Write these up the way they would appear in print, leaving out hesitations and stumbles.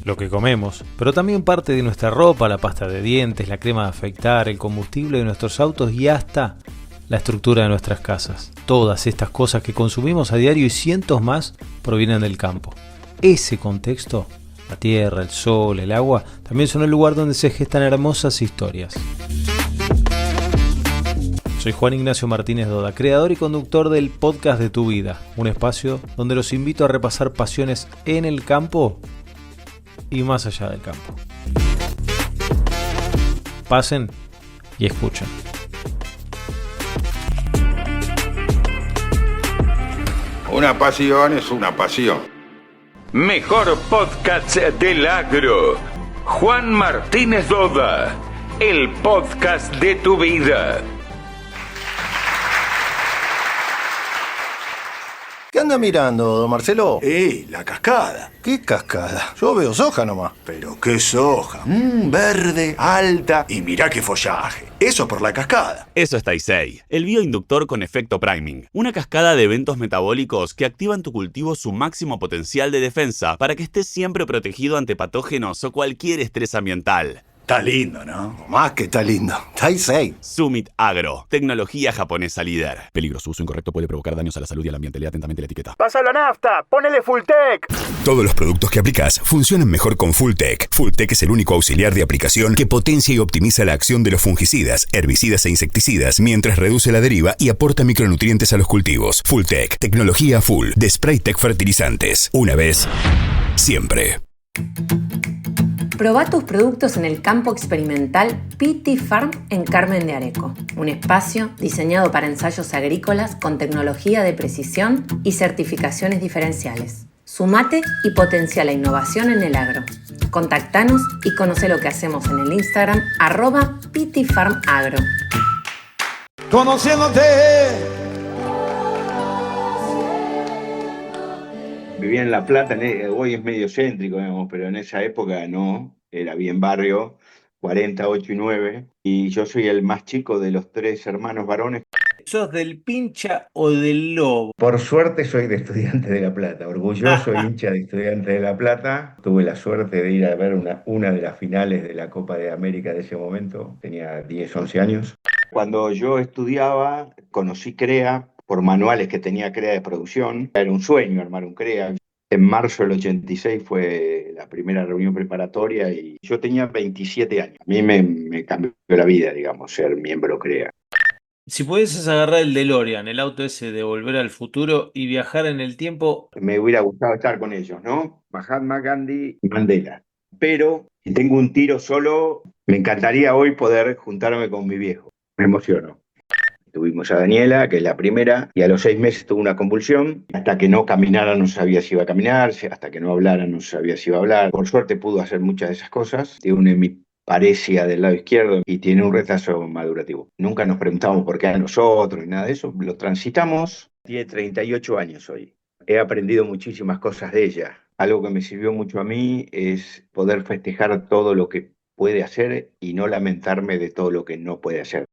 Lo que comemos, pero también parte de nuestra ropa, la pasta de dientes, la crema de afeitar, el combustible de nuestros autos y hasta la estructura de nuestras casas. Todas estas cosas que consumimos a diario y cientos más provienen del campo. Ese contexto, la tierra, el sol, el agua, también son el lugar donde se gestan hermosas historias. Soy Juan Ignacio Martínez Doda, creador y conductor del podcast de Tu Vida, un espacio donde los invito a repasar pasiones en el campo y más allá del campo. Pasen y escuchen. Una pasión es una pasión. Mejor podcast del agro. Juan Martínez Doda, el podcast de Tu Vida. ¿Qué anda mirando, don Marcelo? La cascada. ¿Qué cascada? Yo veo soja nomás. Pero qué soja. Verde, alta. Y mirá qué follaje. Eso por la cascada. Eso es Taisei, el bioinductor con efecto priming. Una cascada de eventos metabólicos que activan tu cultivo su máximo potencial de defensa para que estés siempre protegido ante patógenos o cualquier estrés ambiental. Está lindo, ¿no? Más que está lindo. Taisei. Summit Agro, tecnología japonesa líder. Peligro, su uso incorrecto puede provocar daños a la salud y al ambiente. Lea atentamente la etiqueta. ¡Pásalo a nafta! ¡Ponele Fulltech! Todos los productos que aplicas funcionan mejor con Fulltech. Fulltech es el único auxiliar de aplicación que potencia y optimiza la acción de los fungicidas, herbicidas e insecticidas mientras reduce la deriva y aporta micronutrientes a los cultivos. Fulltech, tecnología full de Spraytech Fertilizantes. Una vez, siempre. Probá tus productos en el campo experimental PT Farm en Carmen de Areco, un espacio diseñado para ensayos agrícolas con tecnología de precisión y certificaciones diferenciales. Sumate y potencia la innovación en el agro. Contactanos y conoce lo que hacemos en el Instagram @PTFarmAgro. Conociéndote. Vivía en La Plata, hoy es medio céntrico, digamos, pero en esa época no, era bien barrio, 40, 8 y 9, y yo soy el más chico de los 3 hermanos varones. ¿Sos del Pincha o del Lobo? Por suerte soy de Estudiantes de La Plata, orgulloso hincha de Estudiantes de La Plata. Tuve la suerte de ir a ver una de las finales de la Copa de América de ese momento, tenía 10, 11 años. Cuando yo estudiaba, conocí CREA, por manuales que tenía CREA de producción. Era un sueño armar un CREA. En marzo del 86 fue la primera reunión preparatoria y yo tenía 27 años. A mí me cambió la vida, digamos, ser miembro CREA. Si pudieses agarrar el DeLorean, el auto ese de Volver al Futuro, y viajar en el tiempo... Me hubiera gustado estar con ellos, ¿no? Mahatma Gandhi y Mandela. Pero si tengo un tiro solo, me encantaría hoy poder juntarme con mi viejo. Me emociono. Tuvimos a Daniela, que es la primera, y a los 6 meses tuvo una convulsión. Hasta que no caminara no sabía si iba a caminar, hasta que no hablara no sabía si iba a hablar. Por suerte pudo hacer muchas de esas cosas. Tiene una hemiparesia del lado izquierdo y tiene un retraso madurativo. Nunca nos preguntamos por qué a nosotros ni nada de eso. Lo transitamos. Tiene 38 años hoy. He aprendido muchísimas cosas de ella. Algo que me sirvió mucho a mí es poder festejar todo lo que puede hacer y no lamentarme de todo lo que no puede hacer.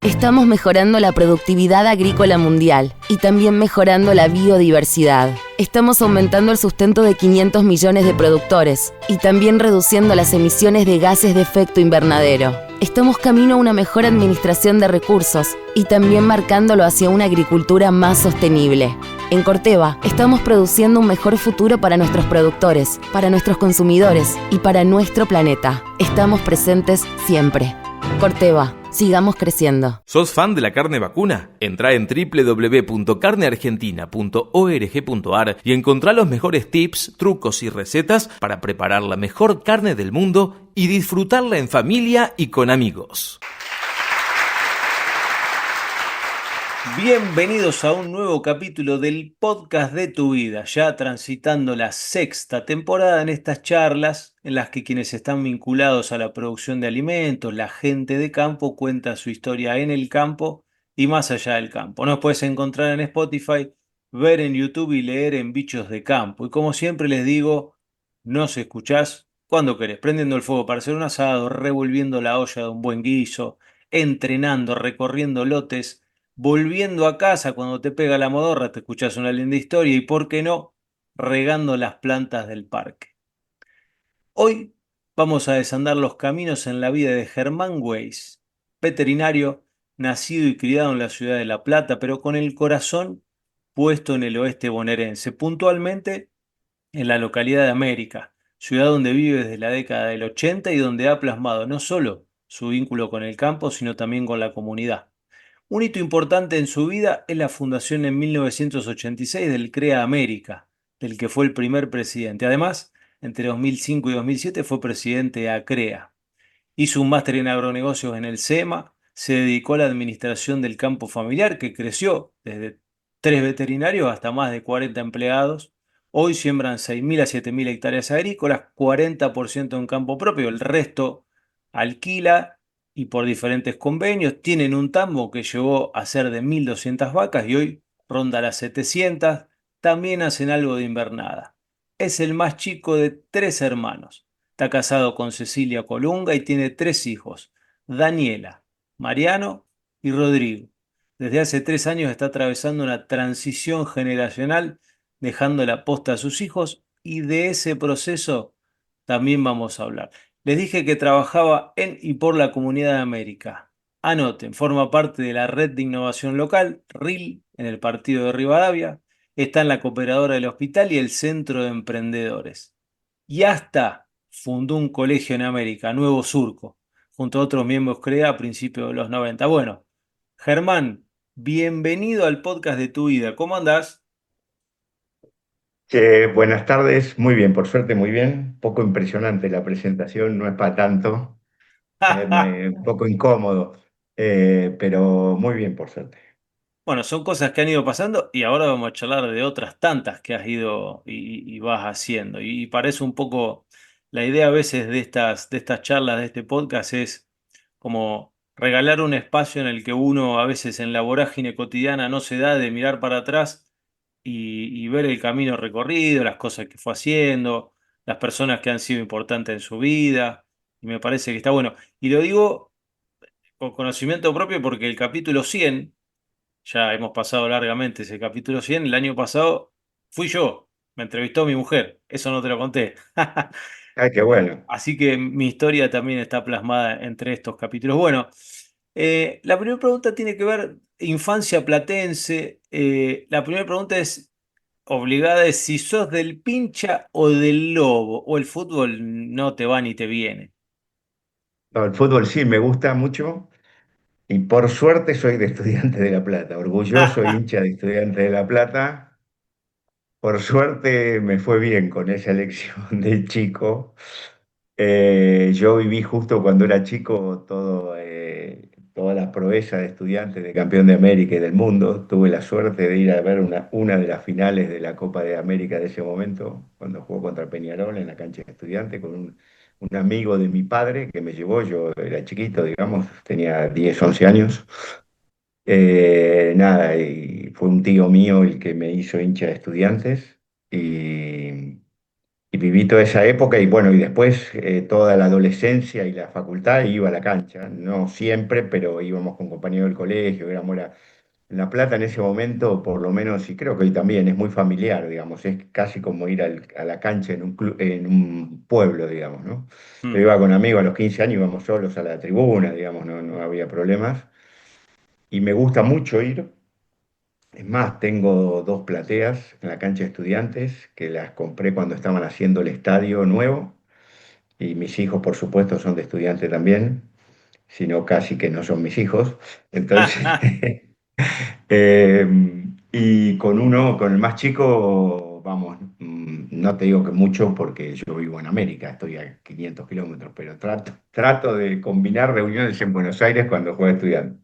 Estamos mejorando la productividad agrícola mundial y también mejorando la biodiversidad. Estamos aumentando el sustento de 500 millones de productores y también reduciendo las emisiones de gases de efecto invernadero. Estamos camino a una mejor administración de recursos y también marcándolo hacia una agricultura más sostenible. En Corteva, estamos produciendo un mejor futuro para nuestros productores, para nuestros consumidores y para nuestro planeta. Estamos presentes siempre. Corteva. Sigamos creciendo. ¿Sos fan de la carne vacuna? Entrá en www.carneargentina.org.ar y encontrá los mejores tips, trucos y recetas para preparar la mejor carne del mundo y disfrutarla en familia y con amigos. Bienvenidos a un nuevo capítulo del podcast de Tu Vida, ya transitando la 6ª temporada en estas charlas en las que quienes están vinculados a la producción de alimentos, la gente de campo, cuenta su historia en el campo y más allá del campo. Nos puedes encontrar en Spotify, ver en YouTube y leer en Bichos de Campo. Y como siempre les digo, nos escuchás cuando querés, prendiendo el fuego para hacer un asado, revolviendo la olla de un buen guiso, entrenando, recorriendo lotes, volviendo a casa cuando te pega la modorra, te escuchás una linda historia y, ¿por qué no?, regando las plantas del parque. Hoy vamos a desandar los caminos en la vida de Germán Weiss, veterinario, nacido y criado en la ciudad de La Plata, pero con el corazón puesto en el oeste bonaerense, puntualmente en la localidad de América, ciudad donde vive desde la década del 80 y donde ha plasmado no solo su vínculo con el campo, sino también con la comunidad. Un hito importante en su vida es la fundación en 1986 del CREA América, del que fue el primer presidente. Además, entre 2005 y 2007 fue presidente de ACREA. Hizo un máster en agronegocios en el SEMA, se dedicó a la administración del campo familiar, que creció desde 3 veterinarios hasta más de 40 empleados. Hoy siembran 6.000 a 7.000 hectáreas agrícolas, 40% en campo propio, el resto alquila y por diferentes convenios. Tienen un tambo que llegó a ser de 1.200 vacas y hoy ronda las 700. También hacen algo de invernada. Es el más chico de 3 hermanos. Está casado con Cecilia Colunga y tiene 3 hijos, Daniela, Mariano y Rodrigo. Desde hace 3 años está atravesando una transición generacional, dejando la posta a sus hijos, y de ese proceso también vamos a hablar. Les dije que trabajaba en y por la Comunidad de América. Anoten, forma parte de la Red de Innovación Local, RIL, en el partido de Rivadavia. Está en la Cooperadora del Hospital y el Centro de Emprendedores. Y hasta fundó un colegio en América, Nuevo Surco, junto a otros miembros CREA a principios de los 90. Bueno, Germán, bienvenido al podcast de tu vida. ¿Cómo andás? Buenas tardes, muy bien, por suerte muy bien. Poco impresionante la presentación, no es para tanto, un poco incómodo, pero muy bien, por suerte. Bueno, son cosas que han ido pasando y ahora vamos a charlar de otras tantas que has ido y vas haciendo. Y parece un poco, la idea a veces de estas charlas, de este podcast, es como regalar un espacio en el que uno a veces en la vorágine cotidiana no se da de mirar para atrás y ver el camino recorrido, las cosas que fue haciendo, las personas que han sido importantes en su vida. Y me parece que está bueno. Y lo digo con conocimiento propio porque el capítulo 100, ya hemos pasado largamente ese capítulo 100. El año pasado fui yo, me entrevistó mi mujer, eso no te lo conté. Ay, qué bueno. Así que mi historia también está plasmada entre estos capítulos. Bueno, la primera pregunta tiene que ver, infancia platense. La primera pregunta es obligada, es si sos del pincha o del lobo, o el fútbol no te va ni te viene. No, el fútbol sí me gusta mucho y por suerte soy de Estudiantes de La Plata, orgulloso hincha de Estudiantes de La Plata. Por suerte me fue bien con esa elección de chico. Yo viví justo cuando era chico toda la proeza de Estudiantes, de campeón de América y del mundo. Tuve la suerte de ir a ver una de las finales de la Copa de América de ese momento, cuando jugó contra Peñarol en la cancha de Estudiantes, con un amigo de mi padre que me llevó. Yo era chiquito, digamos, tenía 10 11 años. Nada, y fue un tío mío el que me hizo hincha de Estudiantes. Y viví toda esa época y bueno, y después toda la adolescencia y la facultad iba a la cancha, no siempre, pero íbamos con compañeros del colegio, en La Plata en ese momento, por lo menos, y creo que hoy también, es muy familiar, digamos, es casi como ir a la cancha en un pueblo, digamos, ¿no? Yo iba con amigos a los 15 años, íbamos solos a la tribuna, digamos, no había problemas, y me gusta mucho ir. Es más, tengo 2 plateas en la cancha de Estudiantes que las compré cuando estaban haciendo el estadio nuevo y mis hijos, por supuesto, son de Estudiantes también, si no casi que no son mis hijos. Entonces, y con el más chico, vamos, no te digo que mucho porque yo vivo en América, estoy a 500 kilómetros, pero trato de combinar reuniones en Buenos Aires cuando juego Estudiantes.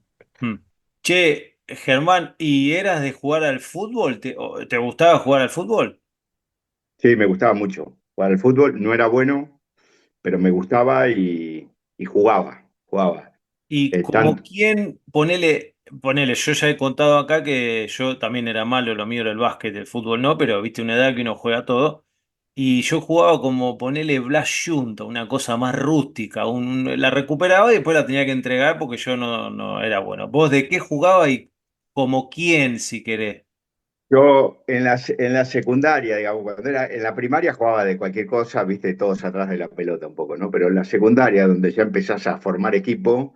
Che, Germán, ¿y eras de jugar al fútbol? ¿Te gustaba jugar al fútbol? Sí, me gustaba mucho jugar al fútbol, no era bueno, pero me gustaba y jugaba. Y como Tanto, quién, ponele, yo ya he contado acá que yo también era malo, lo mío era el básquet, el fútbol no, pero viste una edad que uno juega todo. Y yo jugaba como ponerle Blast Junta, una cosa más rústica. La recuperaba y después la tenía que entregar porque yo no era bueno. ¿Vos de qué jugabas y como quién, si querés? Yo en la secundaria, digamos, cuando era en la primaria jugaba de cualquier cosa, viste, todos atrás de la pelota un poco, ¿no? Pero en la secundaria, donde ya empezás a formar equipo,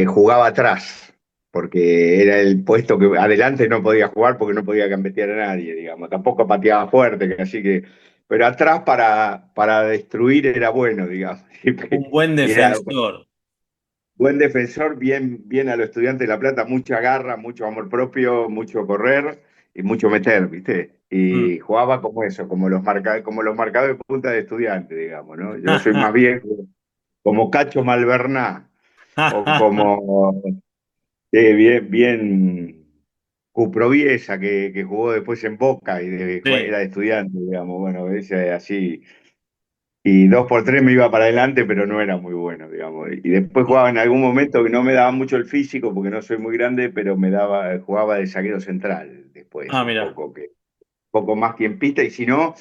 jugaba atrás, porque era el puesto que adelante no podía jugar porque no podía gambetear a nadie, digamos. Tampoco pateaba fuerte, así que, pero atrás para destruir era bueno, digamos. Un buen Y era defensor. buen defensor, bien a los estudiantes de La Plata, mucha garra, mucho amor propio, mucho correr y mucho meter, ¿viste? Mm. Y jugaba como eso, como los marcadores de punta de estudiante, digamos, ¿no? Yo soy más bien como Cacho Malverná o como bien Cuproviesa, que jugó después en Boca y Sí. era de estudiante, digamos, bueno, ese así. Y dos por tres me iba para adelante, pero no era muy bueno, digamos. Y después jugaba en algún momento que no me daba mucho el físico, porque no soy muy grande, pero jugaba de zaguero central después, Ah, mira. un poco más tiempista, y si no,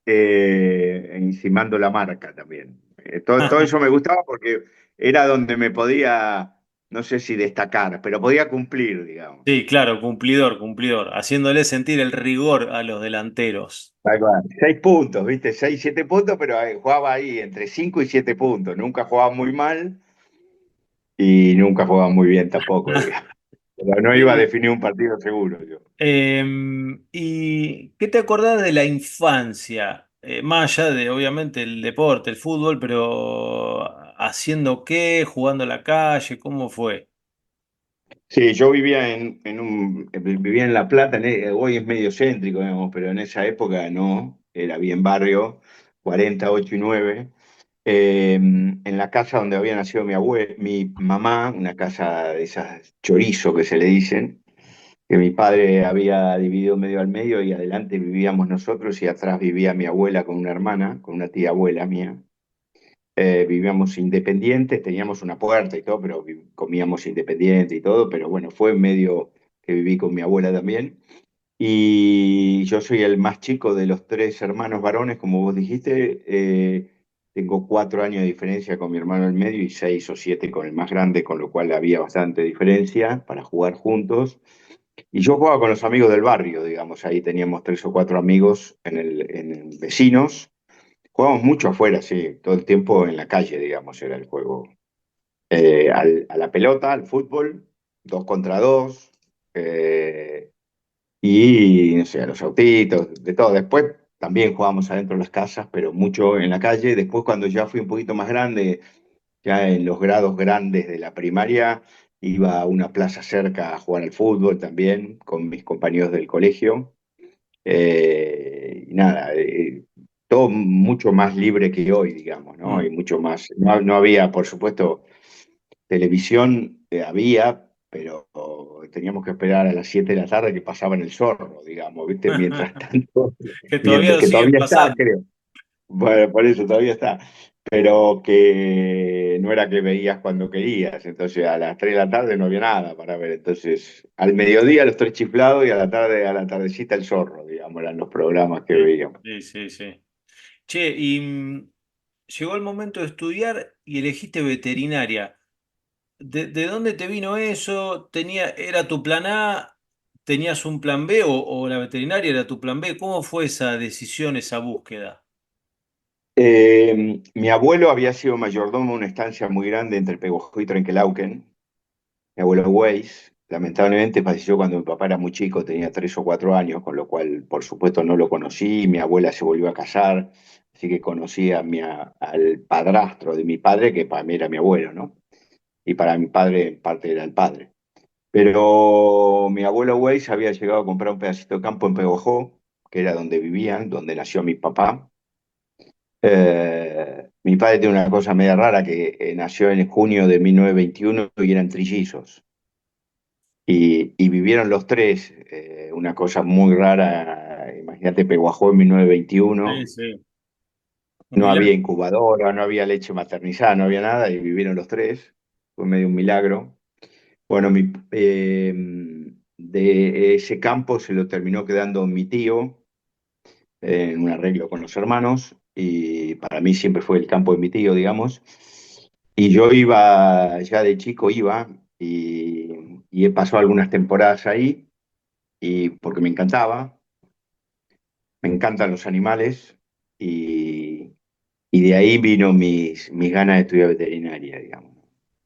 encimando la marca también. Todo eso me gustaba porque era donde me podía, no sé si destacar, pero podía cumplir, digamos. Sí, claro, cumplidor, cumplidor. Haciéndole sentir el rigor a los delanteros. Tal cual. 6 puntos, ¿viste? 6, 7 puntos, pero jugaba ahí entre 5 y 7 puntos. Nunca jugaba muy mal y nunca jugaba muy bien tampoco, digamos. Pero no iba a Sí. definir un partido seguro yo. ¿Y qué te acordás de la infancia? Más allá de, obviamente, el deporte, el fútbol, pero ¿haciendo qué? ¿Jugando a la calle? ¿Cómo fue? Sí, yo vivía en La Plata, hoy es medio céntrico, digamos, pero en esa época no, era bien barrio, 48 y 9, en la casa donde había nacido mi mamá, una casa de esas chorizo que se le dicen, que mi padre había dividido medio al medio y adelante vivíamos nosotros y atrás vivía mi abuela con una hermana, con una tía abuela mía. Vivíamos independientes, teníamos una puerta y todo, pero comíamos independiente y todo, pero bueno, fue medio que viví con mi abuela también. Y yo soy el más chico de los tres hermanos varones, como vos dijiste. Tengo 4 años de diferencia con mi hermano del medio y 6 o 7 con el más grande, con lo cual había bastante diferencia para jugar juntos. Y yo jugaba con los amigos del barrio, digamos, ahí teníamos 3 o 4 amigos en vecinos. Jugábamos mucho afuera, sí, todo el tiempo en la calle, digamos, era el juego. A la pelota, al fútbol, 2 contra 2, y no sé, a los autitos, de todo. Después también jugábamos adentro de las casas, pero mucho en la calle. Después, cuando ya fui un poquito más grande, ya en los grados grandes de la primaria, iba a una plaza cerca a jugar al fútbol también con mis compañeros del colegio. Y nada, todo mucho más libre que hoy, digamos, ¿no? Mm. Y mucho más. No había, por supuesto, televisión, había, pero teníamos que esperar a las 7 de la tarde que pasaban el zorro, digamos, ¿viste? Mientras tanto, Que todavía mientras lo que siguen todavía está, pasando. creo. Bueno, por eso todavía está. Pero que no era que veías cuando querías. Entonces a las 3 de la tarde no había nada para ver. Entonces al mediodía los tres chiflados y a la tarde, a la tardecita el zorro, digamos, eran los programas que Sí, veíamos. sí, sí, sí. Che, y llegó el momento de estudiar y elegiste veterinaria. ¿De dónde te vino eso? ¿Era tu plan A? ¿Tenías un plan B o la veterinaria era tu plan B? ¿Cómo fue esa decisión, esa búsqueda? Mi abuelo había sido mayordomo de una estancia muy grande entre Peguajó y Trenquelauquen. Mi abuelo Weiss, lamentablemente falleció cuando mi papá era muy chico, tenía 3 o 4 años, con lo cual, por supuesto, no lo conocí. Mi abuela se volvió a casar, así que conocí al padrastro de mi padre, que para mí era mi abuelo, ¿no? Y para mi padre, en parte, era el padre. Pero mi abuelo Weiss había llegado a comprar un pedacito de campo en Peguajó, que era donde vivían, donde nació mi papá. Mi padre tiene una cosa media rara, que nació en junio de 1921 y eran trillizos. Y vivieron los tres, una cosa muy rara. Imagínate, Peguajó en Sí, 1921, sí. Un no había milagro. incubadora, no había leche maternizada, no había nada, y vivieron los tres. Fue medio un milagro. Bueno, de ese campo se lo terminó quedando mi tío, en un arreglo con los hermanos, y para mí siempre fue el campo de mi tío, digamos. Y yo iba, ya de chico iba, y he pasado algunas temporadas ahí, y porque me encantan los animales, y de ahí vino mis ganas de estudiar veterinaria, digamos.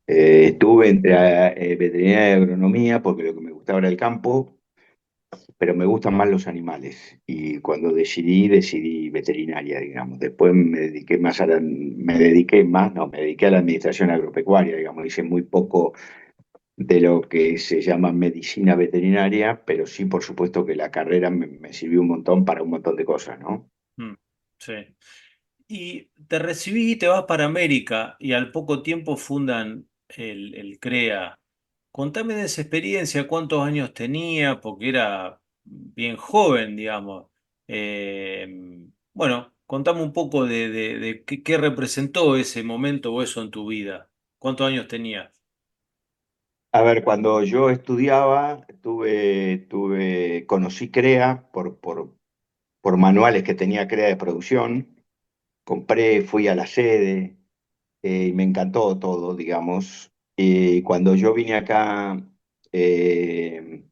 Estuve entre veterinaria y agronomía, porque lo que me gustaba era el campo, pero me gustan más los animales. Y cuando decidí veterinaria, digamos. Después me dediqué a la administración agropecuaria, digamos. Hice muy poco de lo que se llama medicina veterinaria, pero sí, por supuesto que la carrera me sirvió un montón para un montón de cosas, ¿no? Mm, sí. Y te recibís y te vas para América y al poco tiempo fundan el CREA. Contame de esa experiencia, cuántos años tenía, porque era bien joven, digamos. Bueno, contame un poco de qué representó ese momento o eso en tu vida. ¿Cuántos años tenías? A ver, cuando yo estudiaba, conocí CREA por manuales que tenía CREA de producción. Compré, fui a la sede, y me encantó todo, digamos. Y cuando yo vine acá, eh,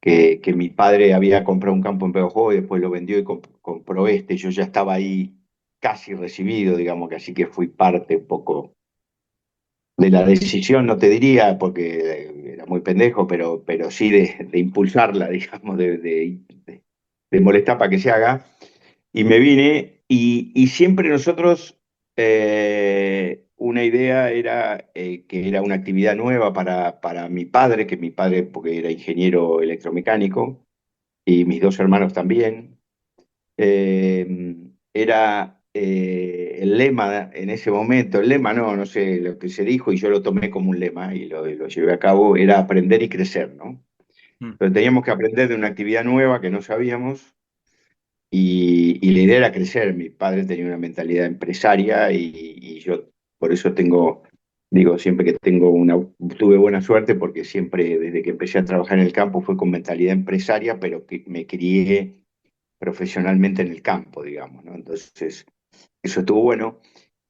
que mi padre había comprado un campo en Peojó y después lo vendió y compró este, yo ya estaba ahí casi recibido, digamos, que así que fui parte un poco de la decisión, no te diría, porque era muy pendejo, pero sí de impulsarla, digamos, de molestar para que se haga. Y me vine, y siempre nosotros, una idea era que era una actividad nueva para mi padre, que mi padre, porque era ingeniero electromecánico, y mis dos hermanos también. Era el lema en ese momento, el lema no, no sé lo que se dijo, y yo lo tomé como un lema y lo llevé a cabo, era aprender y crecer, ¿no? Mm. Pero teníamos que aprender de una actividad nueva que no sabíamos, y la idea era crecer. Mi padre tenía una mentalidad empresaria, y yo por eso digo siempre que tuve buena suerte, porque siempre desde que empecé a trabajar en el campo fue con mentalidad empresaria, pero que me crié profesionalmente en el campo, digamos, ¿no? Entonces, eso estuvo bueno.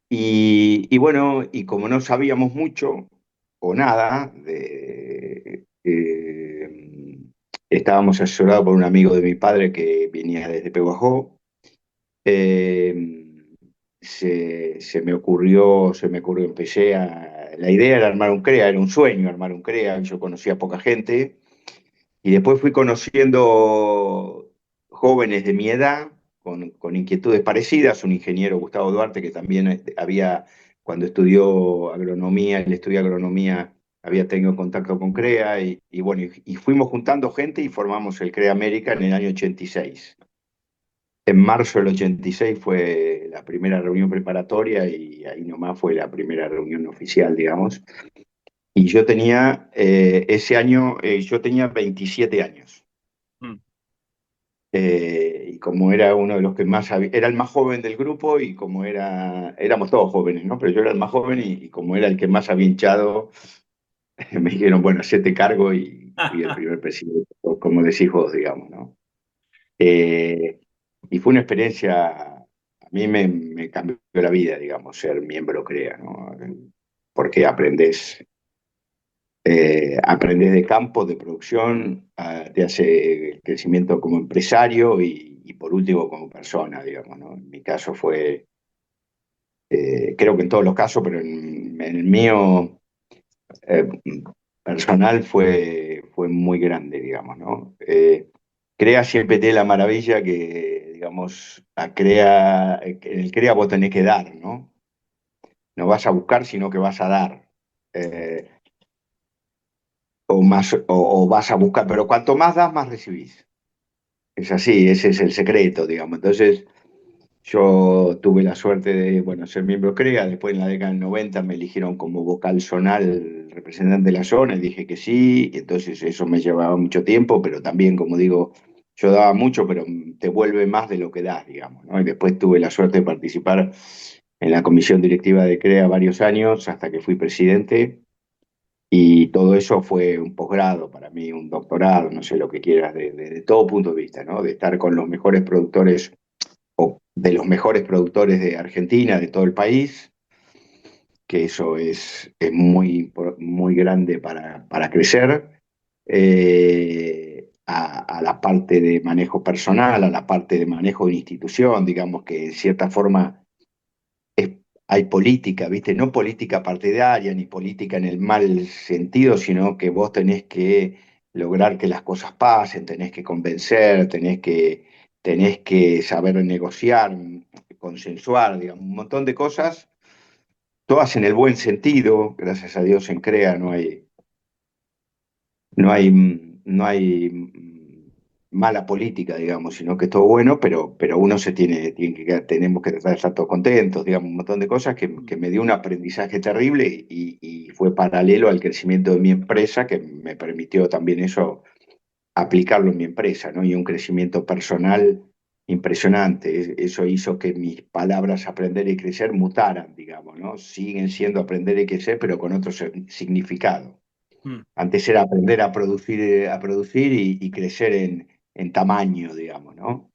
Y bueno, y como no sabíamos mucho o nada, estábamos asesorados por un amigo de mi padre que venía desde Pehuajó. eh, la idea era armar un CREA, era un sueño armar un CREA, yo conocía a poca gente, y después fui conociendo jóvenes de mi edad con inquietudes parecidas. Un ingeniero, Gustavo Duarte, que también cuando estudió agronomía, él estudió agronomía, había tenido contacto con CREA, y bueno, y fuimos juntando gente y formamos el CREA América en el año 86. En marzo del 86 fue la primera reunión preparatoria, y ahí nomás fue la primera reunión oficial, digamos. Y ese año, yo tenía 27 años. Mm. Y como era uno de los que era el más joven del grupo, y como éramos todos jóvenes, ¿no? Pero yo era el más joven, y como era el que más había hinchado, me dijeron, bueno, hacete cargo, y fui el primer presidente, como decís vos, digamos, ¿no? Eh, y fue una experiencia, a mí me cambió la vida, digamos, ser miembro CREA, ¿no? Porque aprendes de campo, de producción, te hace el crecimiento como empresario, y por último como persona, digamos, ¿no? En mi caso creo que en todos los casos, pero en el mío eh, personal fue muy grande, digamos, ¿no? CREA siempre tiene la maravilla que, digamos, en el CREA vos tenés que dar, ¿no? No vas a buscar, sino que vas a dar. Eh, o vas a buscar, pero cuanto más das, más recibís. Es así, ese es el secreto, digamos. Entonces, yo tuve la suerte de, bueno, ser miembro CREA. Después, en la década del 90, me eligieron como vocal zonal, representante de la zona, y dije que sí. Y entonces eso me llevaba mucho tiempo, pero también, como digo, yo daba mucho, pero te vuelve más de lo que das, digamos, ¿no? Y después tuve la suerte de participar en la comisión directiva de CREA varios años, hasta que fui presidente. Y todo eso fue un posgrado para mí, un doctorado, no sé lo que quieras, de todo punto de vista, ¿no? De estar con los mejores productores. de los mejores productores de Argentina, de todo el país, que eso es muy grande para crecer, a la parte de manejo personal, a la parte de manejo de institución, digamos que en cierta forma hay política, ¿viste? No política partidaria ni política en el mal sentido, sino que vos tenés que lograr que las cosas pasen, tenés que convencer, tenés que saber negociar, consensuar, digamos, un montón de cosas, todas en el buen sentido, gracias a Dios en CREA no hay mala política, digamos, sino que es todo bueno, pero uno tenemos que tratar de estar todos contentos, digamos, un montón de cosas que me dio un aprendizaje terrible y fue paralelo al crecimiento de mi empresa, que me permitió también eso aplicarlo en mi empresa, ¿no? Y un crecimiento personal impresionante. Eso hizo que mis palabras aprender y crecer mutaran, digamos, ¿no? Siguen siendo aprender y crecer, pero con otro significado. Mm. Antes era aprender a producir y crecer en tamaño, digamos, ¿no?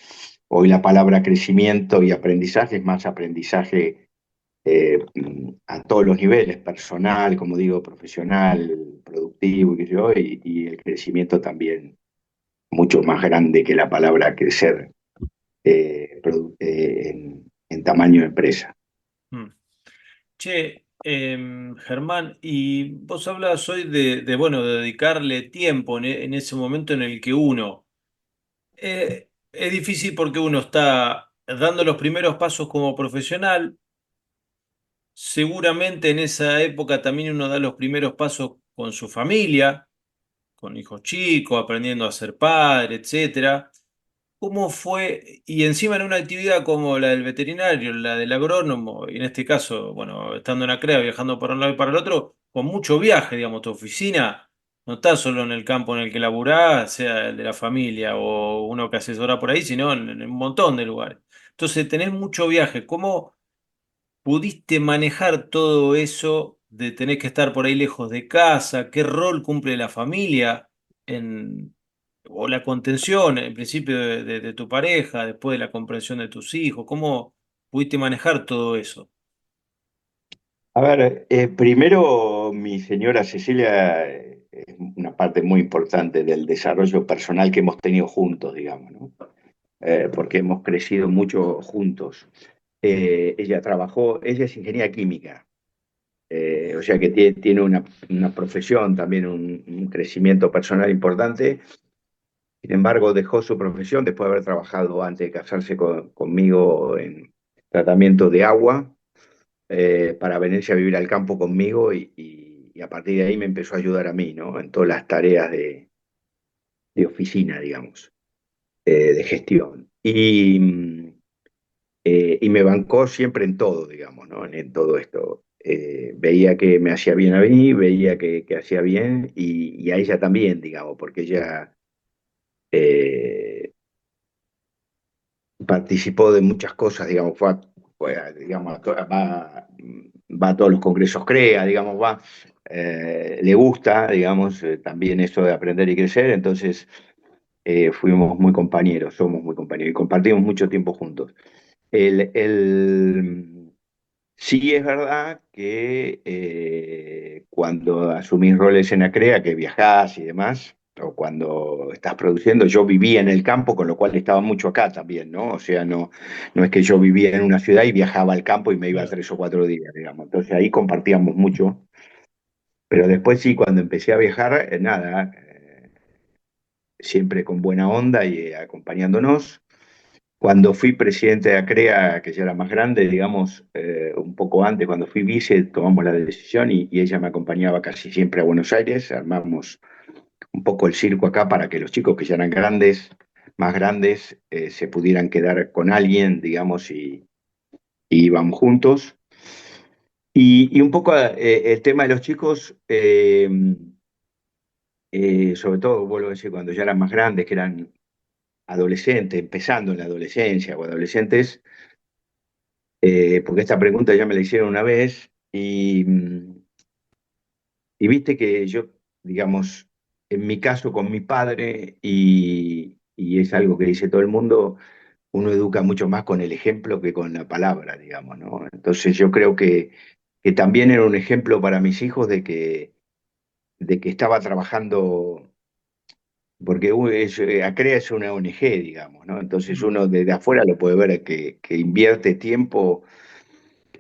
Hoy la palabra crecimiento y aprendizaje es más aprendizaje a todos los niveles, personal, como digo, profesional, productivo, qué sé yo, y el crecimiento también mucho más grande que la palabra crecer en tamaño de empresa. Mm. Che, Germán, y vos hablas hoy bueno, de dedicarle tiempo en ese momento en el que uno es difícil porque uno está dando los primeros pasos como profesional. Seguramente en esa época también uno da los primeros pasos con su familia, con hijos chicos, aprendiendo a ser padre, etcétera. ¿Cómo fue? Y encima en una actividad como la del veterinario, la del agrónomo, y en este caso, bueno, estando en ACREA, viajando para un lado y para el otro, con mucho viaje, digamos, tu oficina no está solo en el campo en el que laburás, sea el de la familia o uno que asesora por ahí, sino en un montón de lugares. Entonces, tenés mucho viaje. ¿Cómo pudiste manejar todo eso de tener que estar por ahí lejos de casa? ¿Qué rol cumple la familia en, o la contención, en principio, de tu pareja, después de la comprensión de tus hijos? ¿Cómo pudiste manejar todo eso? A ver, primero mi señora Cecilia es una parte muy importante del desarrollo personal que hemos tenido juntos, digamos, ¿no? Porque hemos crecido mucho juntos. Ella es ingeniera química, o sea que tiene una profesión, también un crecimiento personal importante. Sin embargo, dejó su profesión después de haber trabajado antes de casarse conmigo en tratamiento de agua, para venirse a vivir al campo conmigo y a partir de ahí me empezó a ayudar a mí, ¿no? En todas las tareas de oficina, digamos, de gestión. Y me bancó siempre en todo, digamos, ¿no? En todo esto. Veía que me hacía bien a mí, veía que hacía bien y a ella también, digamos, porque ella participó de muchas cosas, digamos, digamos, va a todos los congresos CREA, digamos, le gusta, digamos, también eso de aprender y crecer, entonces fuimos muy compañeros, somos muy compañeros y compartimos mucho tiempo juntos. Sí es verdad que cuando asumís roles en ACREA, que viajás y demás, o cuando estás produciendo, yo vivía en el campo, con lo cual estaba mucho acá también, ¿no? O sea, no es que yo vivía en una ciudad y viajaba al campo y me iba 3 o 4 días, digamos. Entonces ahí compartíamos mucho. Pero después sí, cuando empecé a viajar, nada, siempre con buena onda y acompañándonos. Cuando fui presidente de ACREA, que ya era más grande, digamos, un poco antes, cuando fui vice, tomamos la decisión y ella me acompañaba casi siempre a Buenos Aires. Armamos un poco el circo acá para que los chicos que ya eran grandes, más grandes, se pudieran quedar con alguien, digamos, y íbamos juntos. Y un poco el tema de los chicos, sobre todo, vuelvo a decir, cuando ya eran más grandes, que eran adolescentes, empezando en la adolescencia o adolescentes, porque esta pregunta ya me la hicieron una vez y viste que yo, digamos, en mi caso con mi padre, y es algo que dice todo el mundo, uno educa mucho más con el ejemplo que con la palabra, digamos, ¿no? Entonces yo creo que también era un ejemplo para mis hijos de que estaba trabajando, porque ACREA es una ONG, digamos, ¿no? Entonces uno desde afuera lo puede ver que invierte tiempo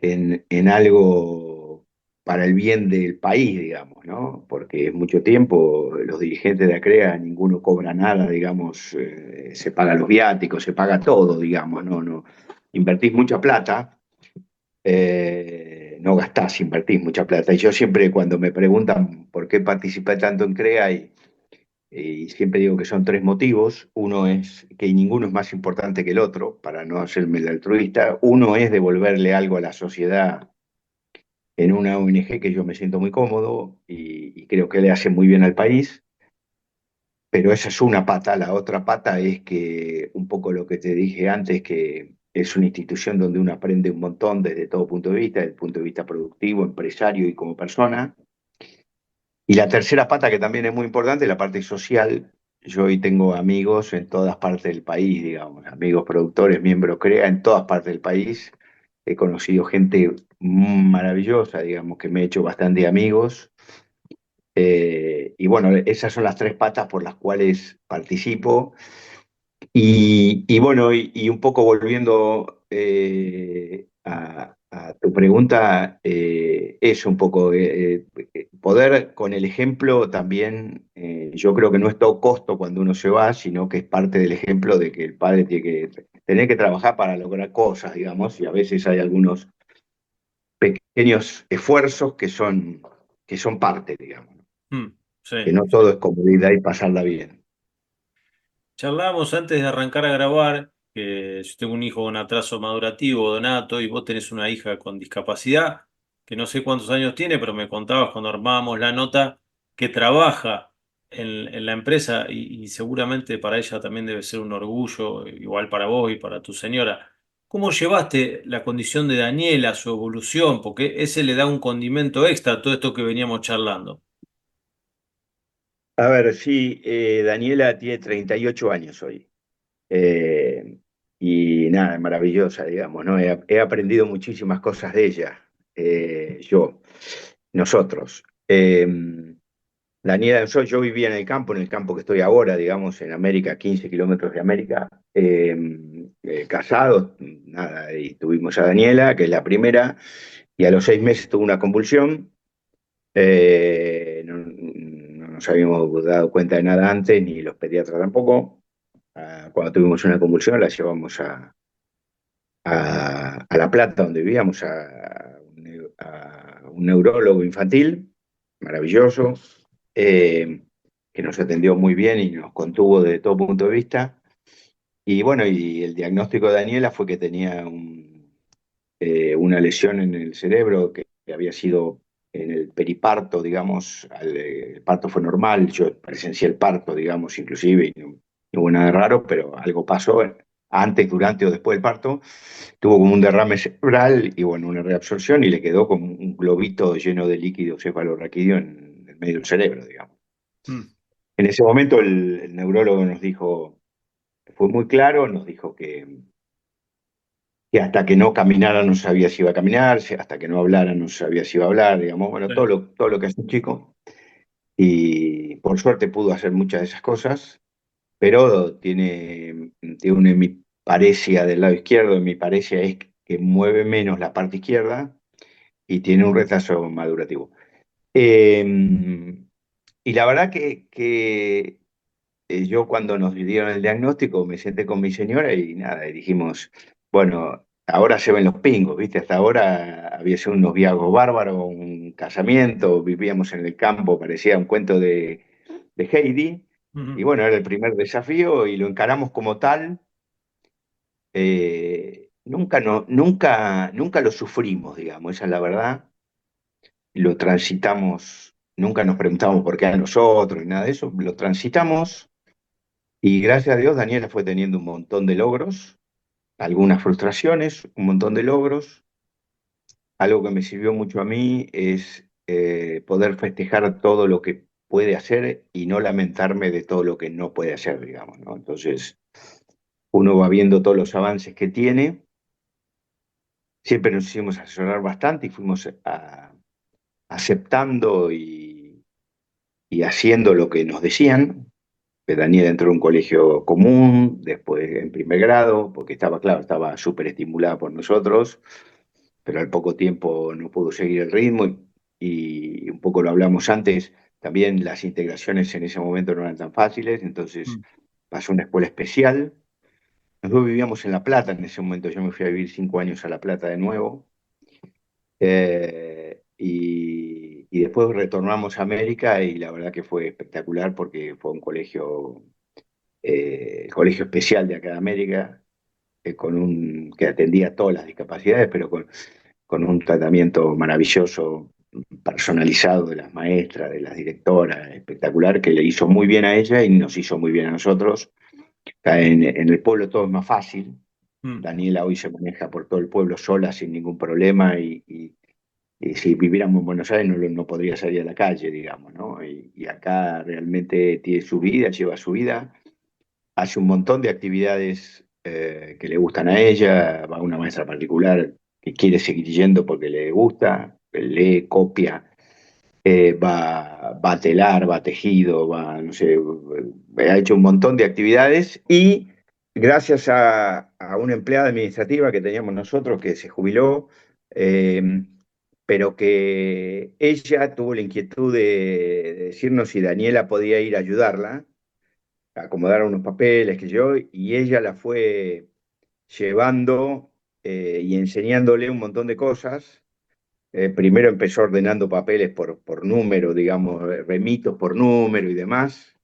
en algo para el bien del país, digamos, ¿no? Porque es mucho tiempo, los dirigentes de ACREA, ninguno cobra nada, digamos, se paga los viáticos, se paga todo, digamos, no, invertís mucha plata, no gastás, invertís mucha plata. Y yo siempre cuando me preguntan por qué participé tanto en CREA, y siempre digo que son tres motivos. Uno es que ninguno es más importante que el otro, para no hacerme el altruista. Uno es devolverle algo a la sociedad en una ONG que yo me siento muy cómodo y creo que le hace muy bien al país. Pero esa es una pata. La otra pata es que un poco lo que te dije antes, que es una institución donde uno aprende un montón desde todo punto de vista, desde el punto de vista productivo, empresario y como persona. Y la tercera pata, que también es muy importante, la parte social. Yo hoy tengo amigos en todas partes del país, digamos, amigos productores, miembros CREA en todas partes del país. He conocido gente maravillosa, digamos, que me he hecho bastante amigos. Y bueno, esas son las tres patas por las cuales participo. Y bueno, y un poco volviendo a tu pregunta, es un poco poder con el ejemplo también, yo creo que no es todo costo cuando uno se va, sino que es parte del ejemplo de que el padre tiene que tener que trabajar para lograr cosas, digamos, y a veces hay algunos pequeños esfuerzos que son parte, digamos, Sí, que no todo sí. es comodidad y pasarla bien. Charlábamos antes de arrancar a grabar que yo tengo un hijo con atraso madurativo, Donato, y vos tenés una hija con discapacidad, que no sé cuántos años tiene, pero me contabas cuando armábamos la nota que trabaja en la empresa y seguramente para ella también debe ser un orgullo, igual para vos y para tu señora. ¿Cómo llevaste la condición de Daniela, su evolución? Porque ese le da un condimento extra a todo esto que veníamos charlando. A ver, sí, Daniela tiene 38 años hoy. Eh, y nada, es maravillosa, digamos, ¿no? He aprendido muchísimas cosas de ella, nosotros. Daniela, yo vivía en el campo que estoy ahora, digamos, en América, 15 kilómetros de América, casados, nada, y tuvimos a Daniela, que es la primera, y a los 6 meses tuvo una convulsión. No nos habíamos dado cuenta de nada antes, ni los pediatras tampoco. Cuando tuvimos una convulsión la llevamos a La Plata, donde vivíamos, a un neurólogo infantil, maravilloso, que nos atendió muy bien y nos contuvo desde todo punto de vista. Y bueno, y el diagnóstico de Daniela fue que tenía una lesión en el cerebro que había sido en el periparto, digamos, el parto fue normal, yo presencié el parto, digamos, inclusive, y no hubo nada raro, pero algo pasó antes, durante o después del parto, tuvo como un derrame cerebral y bueno, una reabsorción y le quedó como un globito lleno de líquido cefalorraquídeo en el medio del cerebro, digamos. Mm. En ese momento el neurólogo nos dijo, fue muy claro, nos dijo que hasta que no caminara no sabía si iba a caminar, hasta que no hablara no sabía si iba a hablar, digamos, bueno, Sí. todo lo que hace un chico. Y por suerte pudo hacer muchas de esas cosas, pero tiene una hemiparesia del lado izquierdo. Hemiparesia es que mueve menos la parte izquierda y tiene un retraso madurativo. Y la verdad que yo cuando nos dieron el diagnóstico me senté con mi señora y nada, y dijimos, bueno, ahora se ven los pingos, ¿viste? Hasta ahora había sido unos viagos bárbaros, un casamiento, vivíamos en el campo, parecía un cuento de Heidi, y Ujú. bueno, era el primer desafío y lo encaramos como tal. Nunca, no, nunca lo sufrimos, digamos, esa es la verdad. Lo transitamos, nunca nos preguntamos por qué a nosotros, ni nada de eso, lo transitamos. Y gracias a Dios, Daniela fue teniendo un montón de logros, algunas frustraciones, un montón de logros. Algo que me sirvió mucho a mí es poder festejar todo lo que puede hacer y no lamentarme de todo lo que no puede hacer, digamos, ¿no? Entonces, uno va viendo todos los avances que tiene. Siempre nos hicimos asesorar bastante y fuimos aceptando y haciendo lo que nos decían. Daniel entró a un colegio común, después en primer grado, porque estaba súper estimulada por nosotros, pero al poco tiempo no pudo seguir el ritmo y un poco lo hablamos antes, también las integraciones en ese momento no eran tan fáciles, entonces pasó a una escuela especial. Nosotros vivíamos en La Plata en ese momento, yo me fui a vivir 5 años a La Plata de nuevo. Y después retornamos a América y la verdad que fue espectacular porque fue un colegio, el colegio especial de acá de América, que atendía todas las discapacidades, pero con un tratamiento maravilloso, personalizado de las maestras, de las directoras, espectacular, que le hizo muy bien a ella y nos hizo muy bien a nosotros. Acá en el pueblo todo es más fácil. Daniela hoy se maneja por todo el pueblo sola sin ningún problema y si viviéramos en Buenos Aires no podría salir a la calle, digamos, ¿no? Y acá realmente tiene su vida, lleva su vida, hace un montón de actividades que le gustan a ella, va a una maestra particular que quiere seguir yendo porque le gusta, lee, copia, va a telar, va a tejido, no sé, ha hecho un montón de actividades y gracias a una empleada administrativa que teníamos nosotros que se jubiló, pero que ella tuvo la inquietud de decirnos si Daniela podía ir a ayudarla, a acomodar unos papeles que yo, y ella la fue llevando y enseñándole un montón de cosas. Primero empezó ordenando papeles por número, digamos, remitos por número y demás,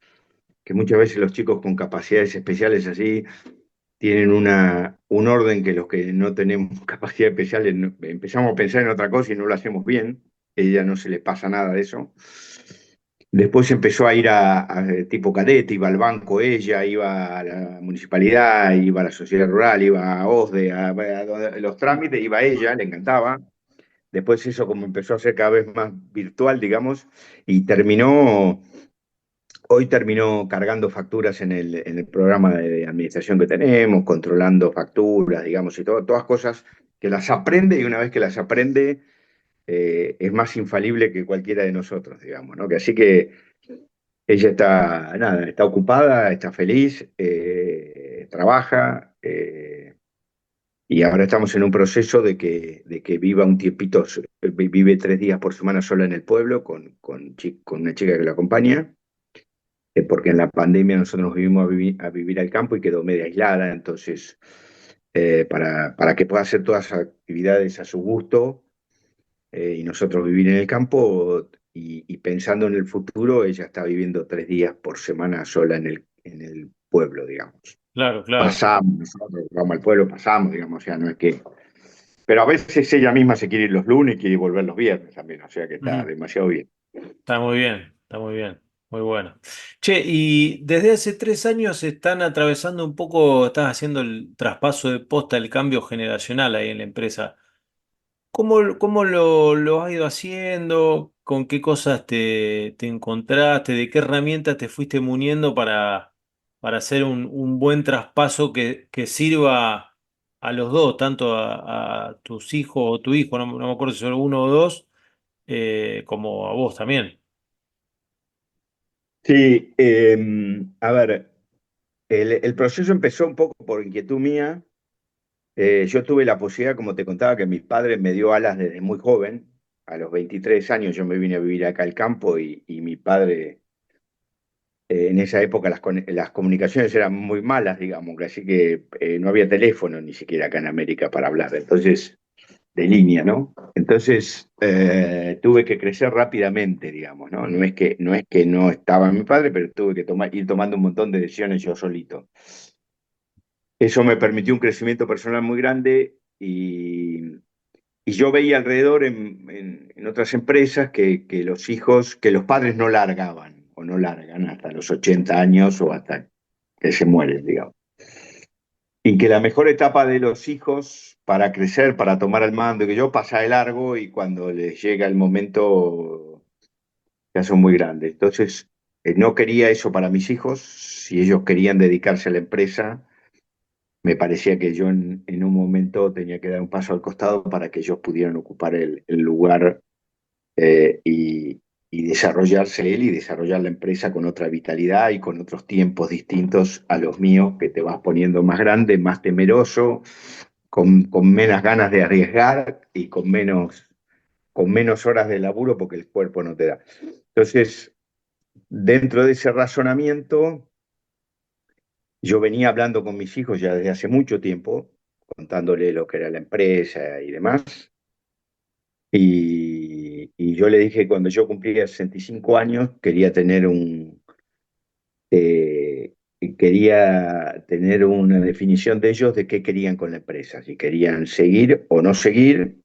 que muchas veces los chicos con capacidades especiales así tienen un orden que los que no tenemos capacidades especiales empezamos a pensar en otra cosa y no lo hacemos bien. A ella no se le pasa nada de eso. Después empezó a ir a tipo cadete, iba al banco ella, iba a la municipalidad, iba a la sociedad rural, iba a OSDE, a los trámites, iba ella, le encantaba. Después eso como empezó a ser cada vez más virtual, digamos, y hoy terminó cargando facturas en el programa de administración que tenemos, controlando facturas, digamos, y todas cosas que las aprende y una vez que las aprende es más infalible que cualquiera de nosotros, digamos, ¿no? Que así que ella está ocupada, está feliz, trabaja, y ahora estamos en un proceso de que viva un tiempito, vive 3 días por semana sola en el pueblo con una chica que la acompaña, porque en la pandemia nosotros nos vivimos a vivir al campo y quedó media aislada, entonces para que pueda hacer todas las actividades a su gusto y nosotros vivir en el campo y pensando en el futuro, ella está viviendo 3 días por semana sola en el pueblo, digamos. Claro, claro. Pasamos, nosotros vamos al pueblo, pasamos, digamos, o sea, no es que... Pero a veces ella misma se quiere ir los lunes y quiere volver los viernes también, o sea que está demasiado bien. Está muy bien, está muy bien, muy bueno. Che, y desde hace 3 años están atravesando un poco, estás haciendo el traspaso de posta, el cambio generacional ahí en la empresa. ¿Cómo lo has ido haciendo? ¿Con qué cosas te encontraste? ¿De qué herramientas te fuiste muniendo para hacer un buen traspaso que sirva a los dos, tanto a tus hijos o tu hijo, no me acuerdo si son uno o dos, como a vos también? Sí, a ver, el proceso empezó un poco por inquietud mía. Yo tuve la posibilidad, como te contaba, que mi padre me dio alas desde muy joven. A los 23 años yo me vine a vivir acá al campo y mi padre, en esa época las comunicaciones eran muy malas, digamos, así que no había teléfono ni siquiera acá en América para hablar, entonces, de línea, ¿no? Entonces tuve que crecer rápidamente, digamos, ¿no? No es que no estaba mi padre, pero tuve que ir tomando un montón de decisiones yo solito. Eso me permitió un crecimiento personal muy grande y yo veía alrededor en otras empresas que los padres no largaban o no largan hasta los 80 años o hasta que se mueren, digamos. Y que la mejor etapa de los hijos para crecer, para tomar el mando, que yo pasa de largo y cuando les llega el momento ya son muy grandes. Entonces, no quería eso para mis hijos. Si ellos querían dedicarse a la empresa, me parecía que yo en un momento tenía que dar un paso al costado para que ellos pudieran ocupar el lugar y desarrollarse él y desarrollar la empresa con otra vitalidad y con otros tiempos distintos a los míos, que te vas poniendo más grande, más temeroso, con menos ganas de arriesgar y con menos horas de laburo porque el cuerpo no te da. Entonces, dentro de ese razonamiento, yo venía hablando con mis hijos ya desde hace mucho tiempo, contándole lo que era la empresa y demás. Y yo le dije que cuando yo cumplía 65 años eh, quería tener una definición de ellos de qué querían con la empresa, si querían seguir o no seguir.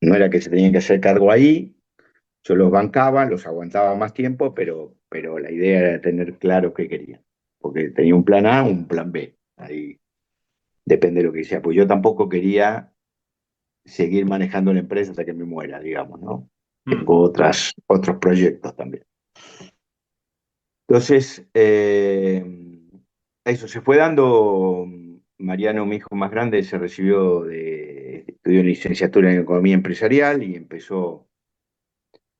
No era que se tenían que hacer cargo ahí, yo los bancaba, los aguantaba más tiempo, pero la idea era tener claro qué querían, porque tenía un plan A, un plan B, ahí depende de lo que sea. Pues yo tampoco quería seguir manejando la empresa hasta que me muera, digamos, ¿no? Tengo otros proyectos también. Entonces, eso se fue dando. Mariano, mi hijo más grande, estudió licenciatura en Economía Empresarial y empezó,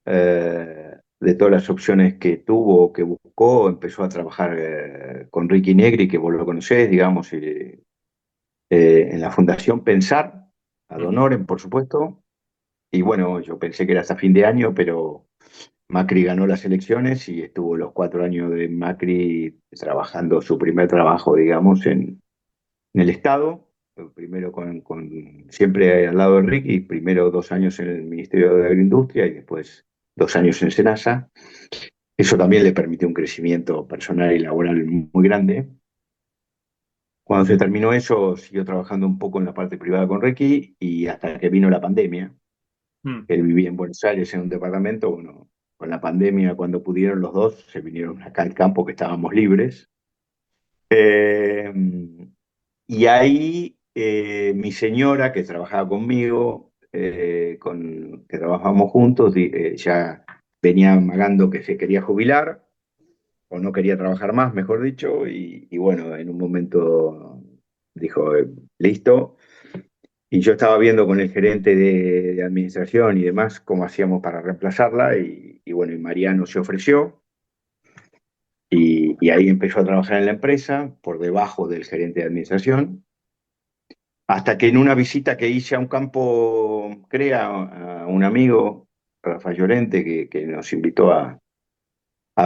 de todas las opciones que tuvo, que buscó, empezó a trabajar con Ricky Negri, que vos lo conocés, digamos, en la Fundación Pensar, ad honorem, por supuesto. Y bueno, yo pensé que era hasta fin de año, pero Macri ganó las elecciones y estuvo los 4 años de Macri trabajando su primer trabajo, digamos, en el Estado, primero siempre al lado de Enrique, primero 2 años en el Ministerio de Agroindustria y después 2 años en Senasa. Eso también le permitió un crecimiento personal y laboral muy grande. Cuando se terminó eso, siguió trabajando un poco en la parte privada con Ricky y hasta que vino la pandemia. Él vivía en Buenos Aires en un departamento, bueno, con la pandemia, cuando pudieron los dos, se vinieron acá al campo que estábamos libres. Y ahí mi señora, que trabajaba conmigo, que trabajamos juntos, ya venía amagando que se quería jubilar, o no quería trabajar más, mejor dicho, y bueno, en un momento dijo, listo. Y yo estaba viendo con el gerente de administración y demás cómo hacíamos para reemplazarla, y bueno, y Mariano se ofreció. Y ahí empezó a trabajar en la empresa, por debajo del gerente de administración, hasta que en una visita que hice a un campo CREA, a un amigo, Rafa Llorente, que nos invitó a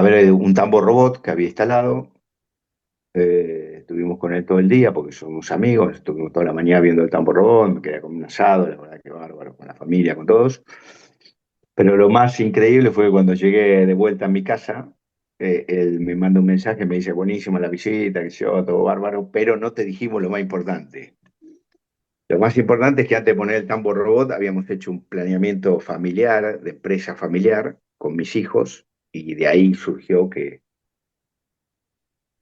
ver un tambor robot que había instalado. Estuvimos con él todo el día porque somos amigos, estuvimos toda la mañana viendo el tambor robot, me quedé con un asado, la verdad que bárbaro, con la familia, con todos. Pero lo más increíble fue cuando llegué de vuelta a mi casa, él me manda un mensaje, me dice, buenísima la visita, que yo, todo bárbaro, pero no te dijimos lo más importante. Lo más importante es que antes de poner el tambor robot habíamos hecho un planeamiento familiar, de empresa familiar, con mis hijos, y de ahí surgió que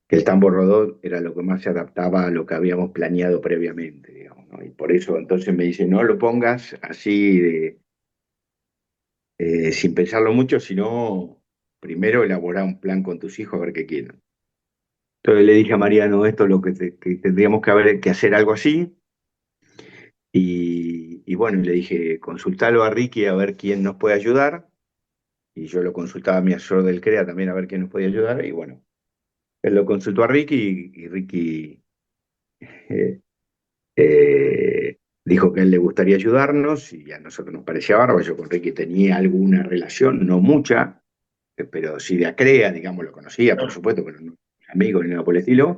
el tambor robot era lo que más se adaptaba a lo que habíamos planeado previamente, digamos, ¿no? Y por eso entonces me dice, no lo pongas así sin pensarlo mucho, sino primero elaborar un plan con tus hijos a ver qué quieren. Entonces le dije a Mariano, esto es lo que tendríamos que hacer algo así. Y bueno, le dije, consultalo a Ricky a ver quién nos puede ayudar. Y yo lo consultaba a mi asesor del CREA también a ver quién nos podía ayudar. Y bueno, él lo consultó a Ricky y Ricky eh, dijo que a él le gustaría ayudarnos y a nosotros nos parecía bárbaro. Yo con Ricky tenía alguna relación, no mucha, pero sí de ACREA, digamos, lo conocía, por supuesto, pero no amigo ni nada por el estilo.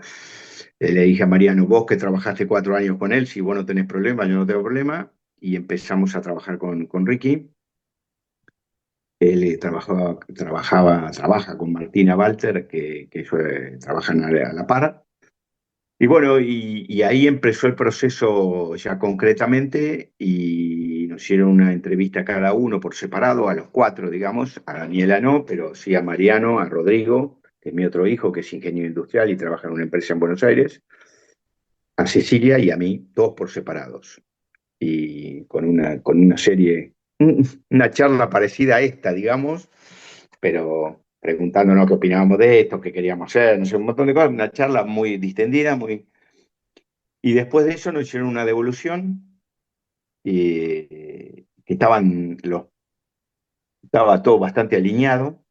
Le dije a Mariano, vos que trabajaste 4 años con él, si vos no tenés problema, yo no tengo problema, y empezamos a trabajar con Ricky. Él trabaja con Martina Walter, que ellos trabajan a la par. Y bueno, y ahí empezó el proceso ya concretamente y nos hicieron una entrevista cada uno por separado, a los 4, digamos, a Daniela no, pero sí a Mariano, a Rodrigo, que es mi otro hijo, que es ingeniero industrial y trabaja en una empresa en Buenos Aires, a Cecilia y a mí, todos por separados. Y con una serie, una charla parecida a esta, digamos, pero preguntándonos qué opinábamos de esto, qué queríamos hacer, no sé, un montón de cosas, una charla muy distendida, muy... Y después de eso nos hicieron una devolución y que estaba todo bastante alineado,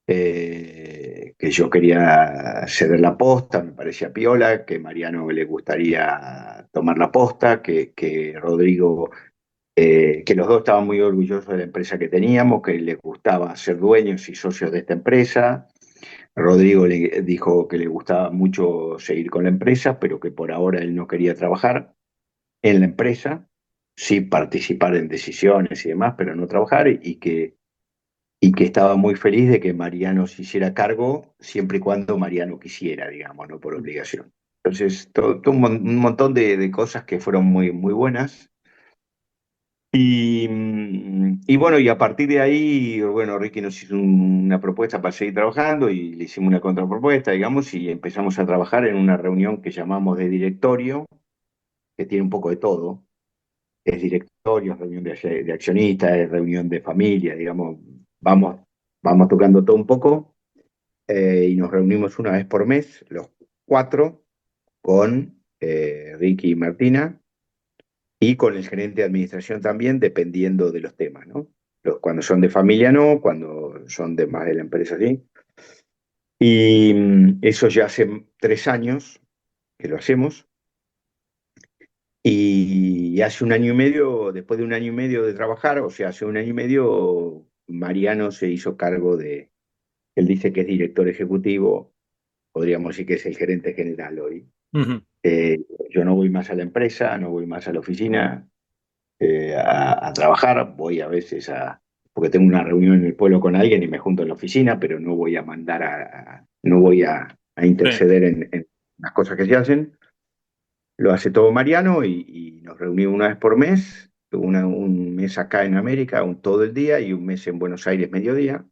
que yo quería ceder la posta, me parecía piola, que Mariano le gustaría tomar la posta, que Rodrigo, que los dos estaban muy orgullosos de la empresa que teníamos, que les gustaba ser dueños y socios de esta empresa. Rodrigo le dijo que le gustaba mucho seguir con la empresa, pero que por ahora él no quería trabajar en la empresa, sí participar en decisiones y demás, pero no trabajar, y que estaba muy feliz de que Mariano se hiciera cargo siempre y cuando Mariano quisiera, digamos, no por obligación. Entonces, todo un montón de cosas que fueron muy, muy buenas. Y bueno, y a partir de ahí, bueno, Ricky nos hizo una propuesta para seguir trabajando y le hicimos una contrapropuesta, digamos, y empezamos a trabajar en una reunión que llamamos de directorio, que tiene un poco de todo. Es directorio, es reunión de accionistas, es reunión de familia, digamos, vamos tocando todo un poco, y nos reunimos una vez por mes, los cuatro, con Ricky y Martina, y con el gerente de administración también, dependiendo de los temas, ¿no? Cuando son de familia no, cuando son de más de la empresa sí. Y eso ya hace 3 años que lo hacemos. Y hace 1 año y medio, después de 1 año y medio de trabajar, o sea, hace 1 año y medio, Mariano se hizo cargo él dice que es director ejecutivo, podríamos decir que es el gerente general hoy. Ujú. Yo no voy más a la empresa, no voy más a la oficina a trabajar, voy a veces porque tengo una reunión en el pueblo con alguien y me junto en la oficina, pero no voy a mandar no voy a interceder en las cosas que se hacen. Lo hace todo Mariano y nos reunimos una vez por mes, un mes acá en América, todo el día, y un mes en Buenos Aires mediodía,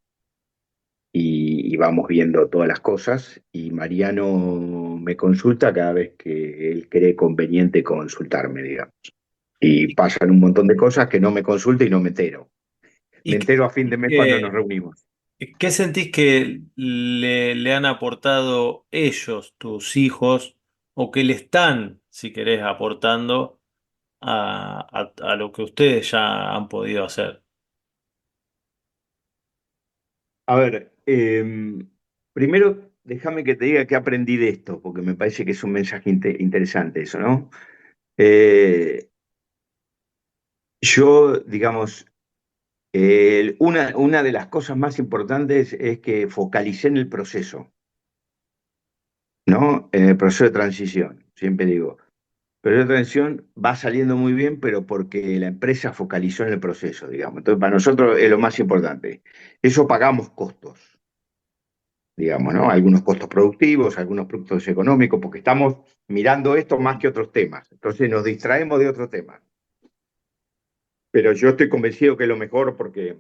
y vamos viendo todas las cosas, y Mariano me consulta cada vez que él cree conveniente consultarme, digamos. Y pasan un montón de cosas que no me consulta y no me entero. Me ¿Y entero a fin de mes cuando nos reunimos. qué sentís que le han aportado ellos, tus hijos, o que le están, si querés, aportando a lo que ustedes ya han podido hacer? A ver, primero déjame que te diga qué aprendí de esto, porque me parece que es un mensaje interesante eso, ¿no? Yo, digamos, una de las cosas más importantes es que focalicé en el proceso, ¿no? En el proceso de transición. Siempre digo, el proceso de transición va saliendo muy bien, pero porque la empresa focalizó en el proceso, digamos. Entonces, para nosotros es lo más importante. Eso pagamos costos, digamos, ¿no? Algunos costos productivos, algunos costos económicos, porque estamos mirando esto más que otros temas. Entonces nos distraemos de otros temas. Pero yo estoy convencido que es lo mejor, porque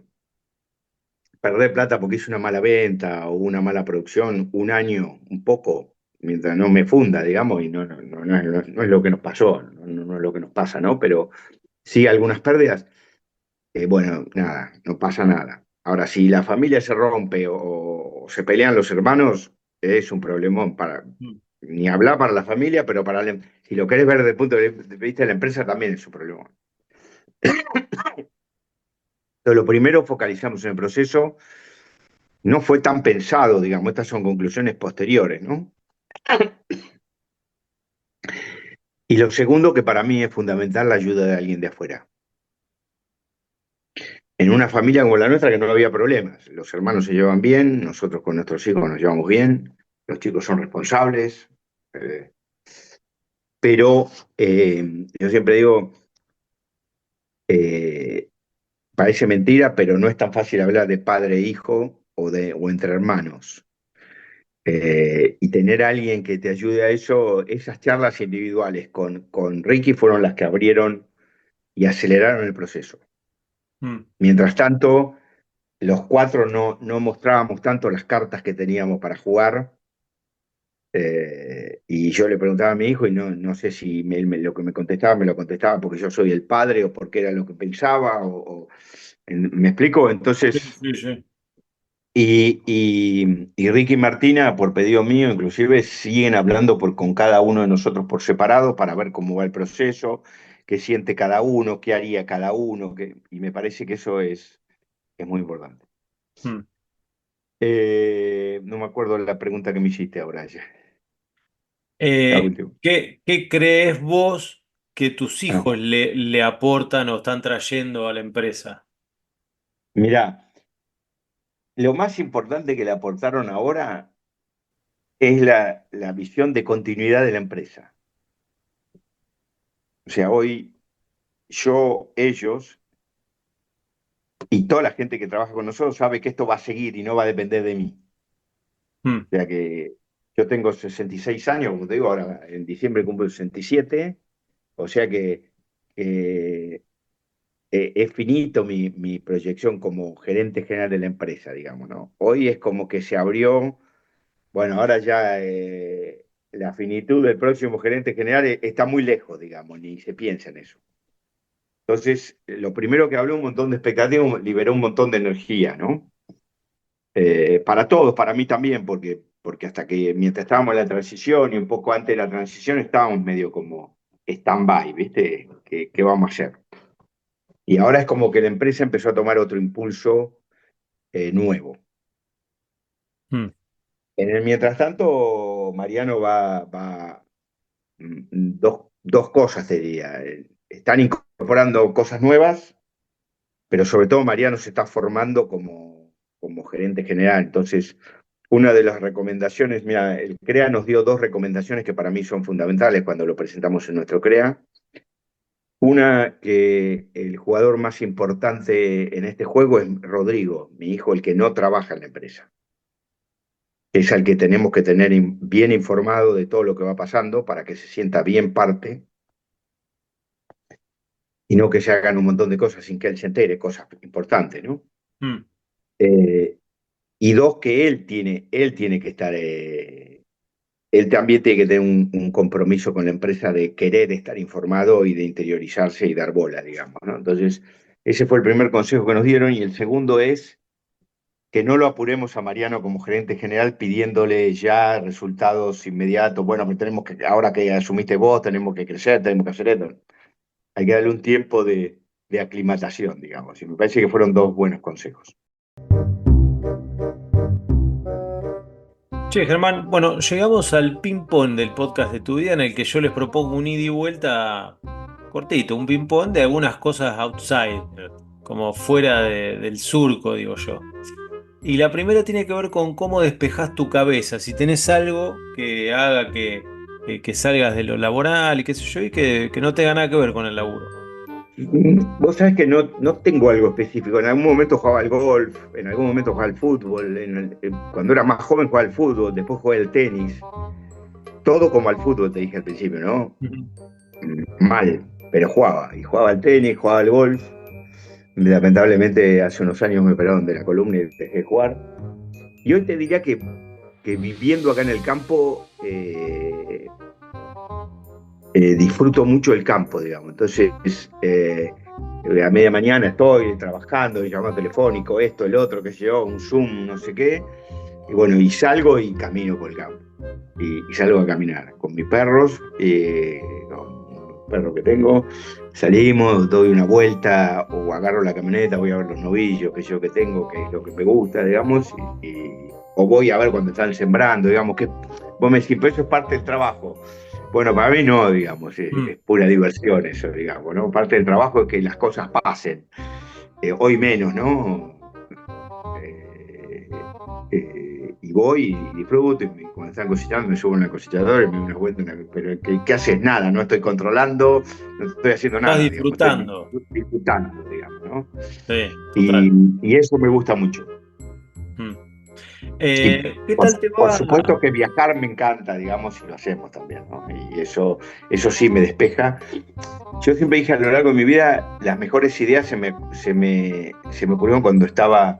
perder plata porque hice una mala venta o una mala producción 1 año, un poco, mientras no me funda, digamos, y no es lo que nos pasó, no es lo que nos pasa, ¿no? Pero sí algunas pérdidas, bueno, nada, no pasa nada. Ahora, si la familia se rompe o se pelean los hermanos, es un problemón ni hablar para la familia, pero si lo querés ver desde el punto de vista de la empresa, también es un problema. Entonces, lo primero, focalizamos en el proceso. No fue tan pensado, digamos, estas son conclusiones posteriores, ¿no? Y lo segundo, que para mí es fundamental, la ayuda de alguien de afuera. En una familia como la nuestra, que no había problemas, los hermanos se llevan bien, nosotros con nuestros hijos nos llevamos bien, los chicos son responsables, pero yo siempre digo, parece mentira, pero no es tan fácil hablar de padre e hijo o entre hermanos. Y tener a alguien que te ayude a eso, esas charlas individuales con Ricky fueron las que abrieron y aceleraron el proceso. Mientras tanto, los cuatro no mostrábamos tanto las cartas que teníamos para jugar, y yo le preguntaba a mi hijo y no sé si lo que me lo contestaba porque yo soy el padre o porque era lo que pensaba, ¿me explico? Entonces... Sí, sí. Y Ricky y Martina, por pedido mío, inclusive, siguen hablando con cada uno de nosotros por separado para ver cómo va el proceso, qué siente cada uno, qué haría cada uno, y me parece que eso es muy importante. Hmm. No me acuerdo la pregunta que me hiciste ahora. La última. ¿Qué crees vos que tus Ah, hijos le aportan o están trayendo a la empresa? mirá, lo más importante que le aportaron ahora es la visión de continuidad de la empresa. O sea, hoy ellos y toda la gente que trabaja con nosotros sabe que esto va a seguir y no va a depender de mí. Hmm. O sea que yo tengo 66 años, como te digo, ahora en diciembre cumplo 67, o sea que es finito mi proyección como gerente general de la empresa, digamos, ¿no? Hoy es como que se abrió, bueno, ahora ya la finitud del próximo gerente general está muy lejos, digamos, ni se piensa en eso. Entonces, lo primero que habló un montón de expectativas, liberó un montón de energía, ¿no? Para todos, para mí también, porque hasta que mientras estábamos en la transición y un poco antes de la transición estábamos medio como stand-by, ¿viste? ¿Qué vamos a hacer? Y ahora es como que la empresa empezó a tomar otro impulso nuevo. Hmm. En el mientras tanto, Mariano va dos cosas, te diría. Están incorporando cosas nuevas, pero sobre todo Mariano se está formando como gerente general. Entonces, una de las recomendaciones, mira, el CREA nos dio dos recomendaciones que para mí son fundamentales cuando lo presentamos en nuestro CREA. Una, que el jugador más importante en este juego es Rodrigo, mi hijo, el que no trabaja en la empresa. Es al que tenemos que tener bien informado de todo lo que va pasando para que se sienta bien parte y no que se hagan un montón de cosas sin que él se entere, cosas importantes, ¿no? Hmm. Y dos, que él tiene que estar, él también tiene que tener un compromiso con la empresa de querer estar informado y de interiorizarse y dar bola, digamos, ¿no? Entonces, ese fue el primer consejo que nos dieron, y el segundo es que no lo apuremos a Mariano como gerente general pidiéndole ya resultados inmediatos. Bueno, ahora que asumiste vos, tenemos que crecer, tenemos que hacer esto. Hay que darle un tiempo de aclimatación, digamos, y me parece que fueron dos buenos consejos. Che, Germán, bueno, llegamos al ping-pong del podcast de tu vida en el que yo les propongo un ida y vuelta cortito, un ping-pong de algunas cosas outside, como fuera del surco, digo yo. Y la primera tiene que ver con cómo despejás tu cabeza, si tenés algo que haga que salgas de lo laboral y qué sé yo, y que no tenga nada que ver con el laburo. Vos sabés que no tengo algo específico. En algún momento jugaba al golf, en algún momento jugaba al fútbol. Cuando era más joven jugaba al fútbol, después jugué al tenis. Todo como al fútbol, te dije al principio, ¿no? Mal, pero jugaba. Y jugaba al tenis, jugaba al golf. Lamentablemente hace unos años me operaron de la columna y dejé de jugar. Y hoy te diría que viviendo acá en el campo, disfruto mucho el campo, digamos. Entonces, a media mañana estoy trabajando, llamado telefónico, esto, el otro, qué sé yo, un Zoom, no sé qué. Y bueno, y salgo y camino por el campo. Y salgo a caminar con mis perros, con los perros que tengo. Salimos, doy una vuelta o agarro la camioneta, voy a ver los novillos que yo que tengo, que es lo que me gusta, digamos, o voy a ver cuando están sembrando, digamos, que vos me decís, pero eso es parte del trabajo. Bueno, para mí no, digamos, es pura diversión eso, digamos, ¿no? Parte del trabajo es que las cosas pasen. Hoy menos, ¿no? Y voy y disfruto, y cuando están cosechando me subo en la cosechadora y me doy una vuelta, pero ¿qué haces? Nada, no estoy controlando, no estoy haciendo nada. Estás disfrutando. Digamos, estoy disfrutando, digamos, ¿no? Sí, total. Y eso me gusta mucho. ¿Qué tal te va? Por supuesto que viajar me encanta, digamos, y lo hacemos también, ¿no? Y eso sí me despeja. Yo siempre dije a lo largo de mi vida, las mejores ideas se me ocurrieron cuando estaba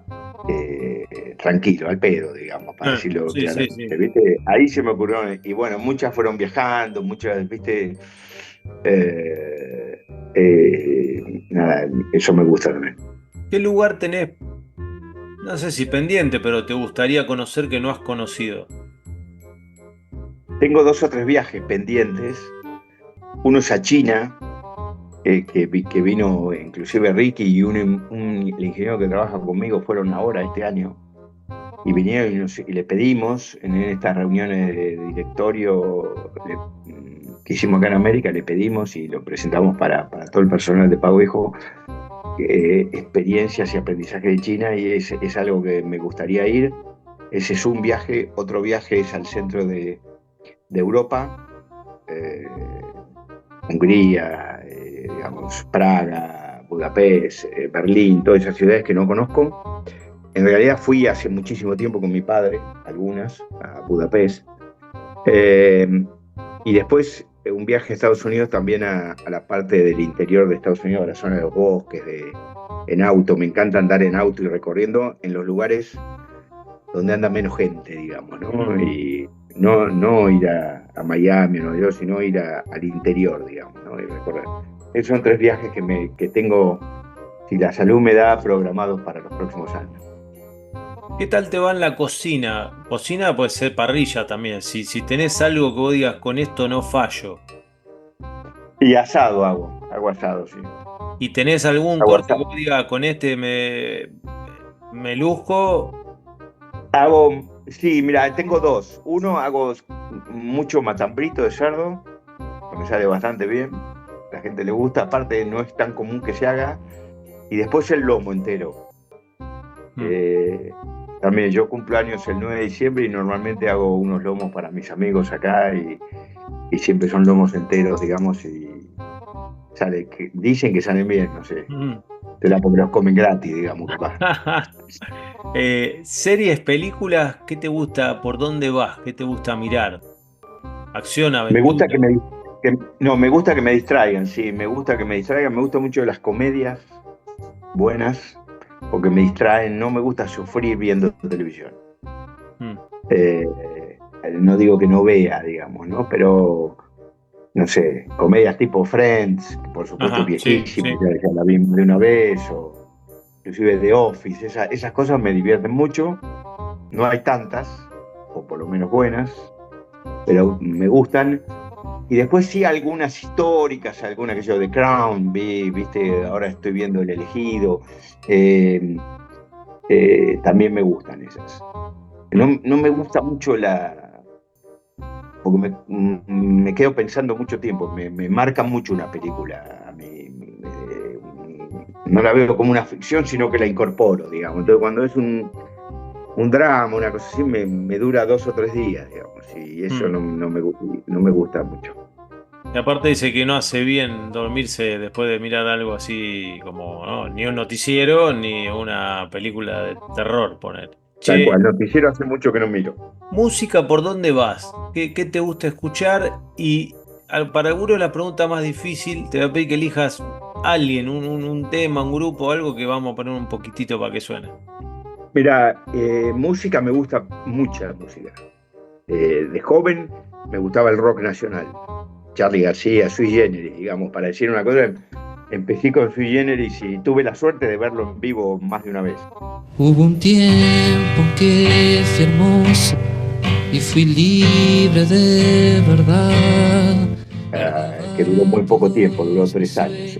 tranquilo, al pedo, digamos, para decirlo claramente, sí. ¿Viste? Ahí se me ocurrió, y bueno, muchas fueron viajando, muchas, ¿viste? Nada, eso me gusta también. ¿Qué lugar tenés? no sé si pendiente, pero te gustaría conocer que no has conocido? Tengo 2 o 3 viajes pendientes. Uno es a China, que vino inclusive Ricky y el ingeniero que trabaja conmigo fueron ahora este año. Y vinieron y le pedimos en estas reuniones de directorio que hicimos acá en América, le pedimos y lo presentamos para todo el personal de Pago Hijo, experiencias y aprendizaje de China, y es algo que me gustaría ir. Ese es un viaje. Otro viaje es al centro de Europa, Hungría, digamos, Praga, Budapest, Berlín, todas esas ciudades que no conozco. En realidad fui hace muchísimo tiempo con mi padre, algunas, a Budapest. Y después un viaje a Estados Unidos también a la parte del interior de Estados Unidos, a la zona de los bosques, en auto. Me encanta andar en auto y recorriendo en los lugares donde anda menos gente, digamos, ¿no? Y no ir a Miami o Nueva York, sino ir al interior, digamos, ¿no? Y recorrer. Esos son 3 viajes que tengo, si la salud me da, programados para los próximos años. ¿Qué tal te va en la cocina? Cocina puede ser parrilla también. Si tenés algo que vos digas, con esto no fallo. Y asado hago asado, sí. ¿Y tenés algún Hago corte que asado. vos digas, con este me luzco? Sí, mira, tengo 2. Uno, hago mucho matambrito de cerdo, que me sale bastante bien. A la gente le gusta, aparte no es tan común que se haga. Y después el lomo entero. También yo cumplo años el 9 de diciembre y normalmente hago unos lomos para mis amigos acá y siempre son lomos enteros, digamos, y dicen que salen bien, no sé. Será porque los comen gratis, digamos, capaz. Series, películas, ¿qué te gusta? ¿Por dónde vas? ¿Qué te gusta mirar? Acción, aventura. Me gusta me gusta que me distraigan, sí, me gusta que me distraigan. Me gustan mucho las comedias buenas, porque me distraen. No me gusta sufrir viendo televisión. No digo que no vea, digamos, ¿no? Pero, no sé, comedias tipo Friends, que por supuesto es viejísima, sí. Ya la vi de una vez, o inclusive The Office. Esas cosas me divierten mucho. No hay tantas, o por lo menos buenas, pero me gustan. Y después sí algunas históricas, algunas que yo, The Crown, viste, ahora estoy viendo El Elegido. También me gustan esas. No me gusta mucho porque me quedo pensando mucho tiempo, me marca mucho una película. A mí, no la veo como una ficción, sino que la incorporo, digamos. Entonces cuando es un drama, una cosa así, me dura 2 o 3 días, digamos, y eso no me gusta mucho. Y aparte dice que no hace bien dormirse después de mirar algo así como, ¿no? Ni un noticiero ni una película de terror, poner. Tal cual, noticiero hace mucho que no miro. Música, ¿por dónde vas? ¿Qué te gusta escuchar? Y para algunos la pregunta más difícil, te voy a pedir que elijas alguien, un tema, un grupo, algo que vamos a poner un poquitito para que suene. Mira, música, me gusta mucha música. De joven me gustaba el rock nacional. Charly García, Sui Generis, digamos, para decir una cosa, empecé con Sui Generis y tuve la suerte de verlo en vivo más de una vez. Hubo un tiempo que fui hermoso y fui libre de verdad. Que duró muy poco tiempo, duró 3 años.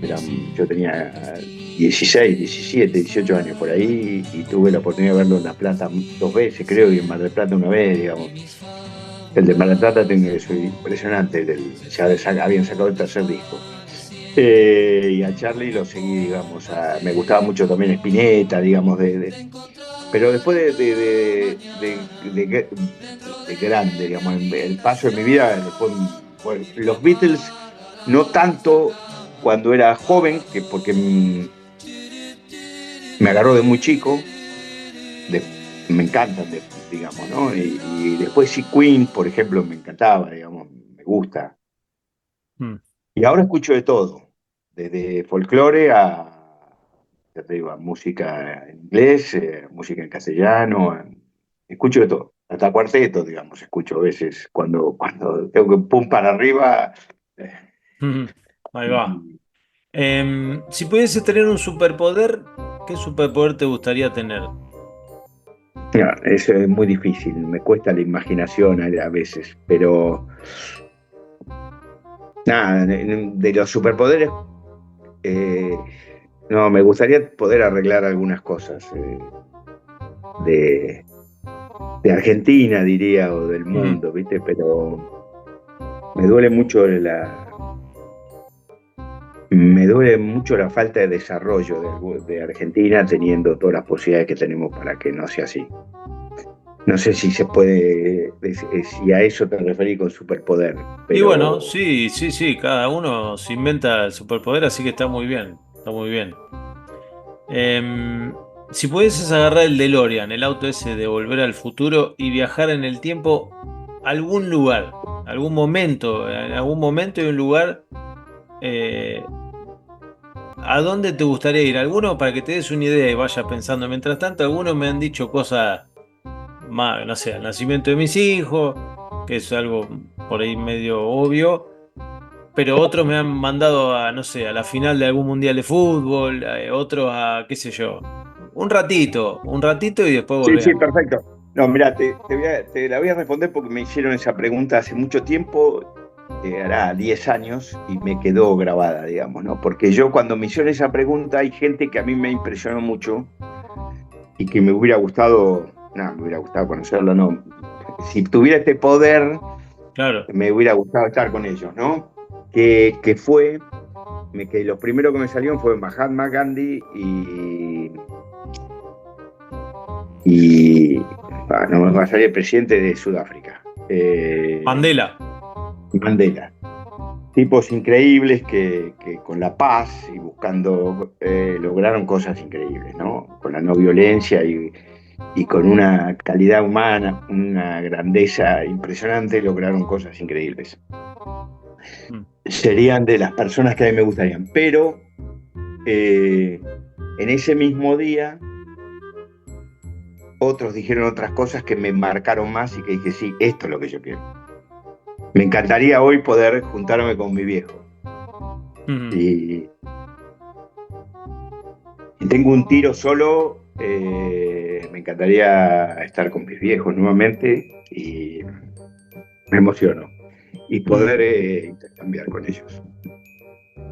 Yo tenía 16, 17, 18 años por ahí y tuve la oportunidad de verlo en La Plata 2 veces, creo, y en Mar del Plata una vez, digamos. El de Mar del Plata es impresionante, ya habían sacado el 3er disco. Y a Charly lo seguí, digamos, me gustaba mucho también Spinetta, digamos, pero después de grande, digamos, el paso de mi vida, después, los Beatles, no tanto cuando era joven, porque me agarró de muy chico, me encantan, digamos, ¿no? Y después sí, Queen, por ejemplo, me encantaba, digamos, me gusta. Y ahora escucho de todo, desde folclore a música en inglés, música en castellano, escucho de todo, hasta cuarteto, digamos, escucho a veces cuando tengo que pum para arriba. Ahí va. Si pudiese tener un superpoder, ¿qué superpoder te gustaría tener? No, eso es muy difícil, me cuesta la imaginación a veces, pero nada, de los superpoderes, no, me gustaría poder arreglar algunas cosas de, de Argentina, diría, o del mundo, ¿viste? Pero me duele mucho la falta de desarrollo de Argentina, teniendo todas las posibilidades que tenemos para que no sea así. No sé si se puede, si a eso te referís con superpoder. Pero... Y bueno, sí, cada uno se inventa el superpoder, así que está muy bien, está muy bien. Si pudieses agarrar el DeLorean, el auto ese de Volver al Futuro, y viajar en el tiempo a algún lugar, algún momento, en algún momento y un lugar, ¿a dónde te gustaría ir? Algunos, para que te des una idea y vayas pensando. Mientras tanto, algunos me han dicho cosas más, no sé, el nacimiento de mis hijos, que es algo por ahí medio obvio, pero otros me han mandado a, no sé, a la final de algún mundial de fútbol, otros a, qué sé yo, un ratito y después volver. Sí, perfecto. No, mira, te la voy a responder porque me hicieron esa pregunta hace mucho tiempo, hará 10 años, y me quedó grabada, digamos, ¿no? Porque yo cuando me hicieron esa pregunta, hay gente que a mí me impresionó mucho y que me hubiera gustado conocerlo, ¿no? Si tuviera este poder, claro, me hubiera gustado estar con ellos, ¿no? Que los primeros que me salieron fue Mahatma Gandhi no me va a salir el presidente de Sudáfrica. Mandela. Tipos increíbles que con la paz y buscando lograron cosas increíbles, ¿no? Con la no violencia y con una calidad humana, una grandeza impresionante, lograron cosas increíbles. Serían de las personas que a mí me gustarían, pero en ese mismo día otros dijeron otras cosas que me marcaron más y que dije, sí, esto es lo que yo quiero. Me encantaría hoy poder juntarme con mi viejo. Y tengo un tiro solo, me encantaría estar con mis viejos nuevamente y me emociono. Y poder intercambiar con ellos.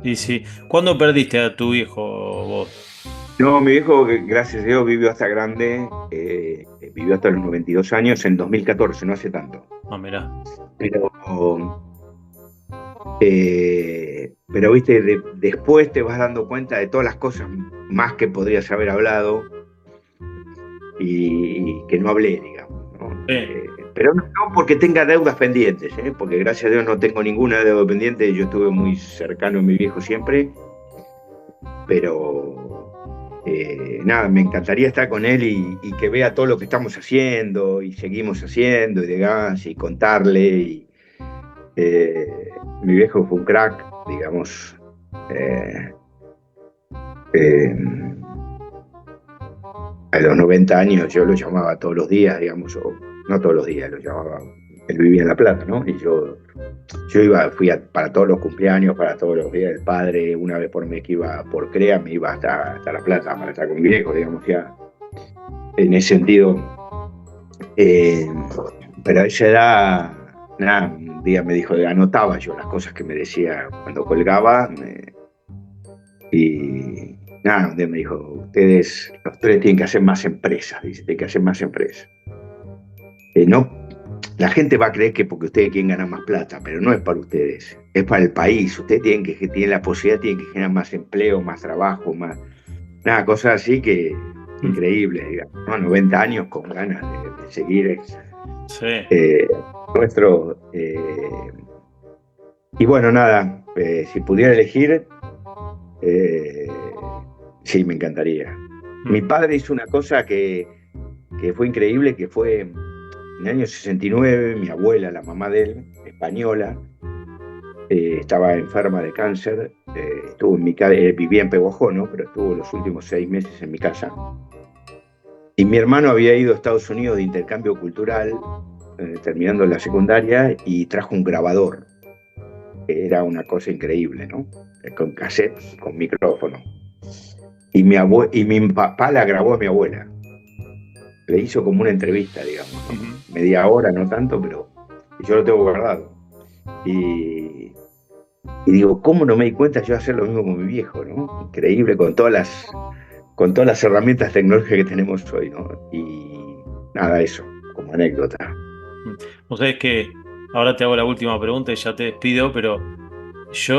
Y sí. ¿Cuándo perdiste a tu viejo vos? No, mi viejo, gracias a Dios, vivió hasta grande, vivió hasta los 92 años, en 2014, no hace tanto. Ah, mirá. Pero viste, después te vas dando cuenta de todas las cosas más que podrías haber hablado y que no hablé, digamos, ¿no? Pero no porque tenga deudas pendientes, porque gracias a Dios no tengo ninguna deuda pendiente. Yo estuve muy cercano a mi viejo siempre, pero nada, me encantaría estar con él y que vea todo lo que estamos haciendo y seguimos haciendo y demás, y contarle. Mi viejo fue un crack, digamos. A los 90 años yo lo llamaba todos los días, digamos, o no todos los días, lo llamaba. Él vivía en La Plata, ¿no? Y yo fui para todos los cumpleaños, para todos los días del padre, una vez por mes que iba por CREA, me iba hasta La Plata para estar con mi viejo, digamos, ya. En ese sentido. Pero a esa edad, nada, un día me dijo, anotaba yo las cosas que me decía cuando colgaba, y nada, un día me dijo, ustedes, los tres, tienen que hacer más empresas, dice, tienen que hacer más empresas. No. La gente va a creer que porque ustedes quieren ganar más plata, pero no es para ustedes, es para el país. Ustedes tienen la posibilidad, tienen que generar más empleo, más trabajo, más nada, cosas así que increíbles, digamos, ¿no? 90 años con ganas de seguir nuestro. Y bueno, nada, si pudiera elegir, sí, me encantaría. Mi padre hizo una cosa que fue increíble, que fue. En el año 69, mi abuela, la mamá de él, española, estaba enferma de cáncer, estuvo en mi casa, vivía en Peguajó, ¿no? Pero estuvo los últimos 6 meses en mi casa. Y mi hermano había ido a Estados Unidos de intercambio cultural, terminando la secundaria, y trajo un grabador. Era una cosa increíble, ¿no? Con cassettes, con micrófono. Y mi papá la grabó a mi abuela. le hizo como una entrevista, digamos, ¿no? Media hora, no tanto, pero yo lo tengo guardado. Y digo, ¿cómo no me di cuenta yo de hacer lo mismo con mi viejo, ¿no? Increíble, con todas las herramientas tecnológicas que tenemos hoy, ¿no? Y nada, eso, como anécdota. Vos sabés que ahora te hago la última pregunta y ya te despido, pero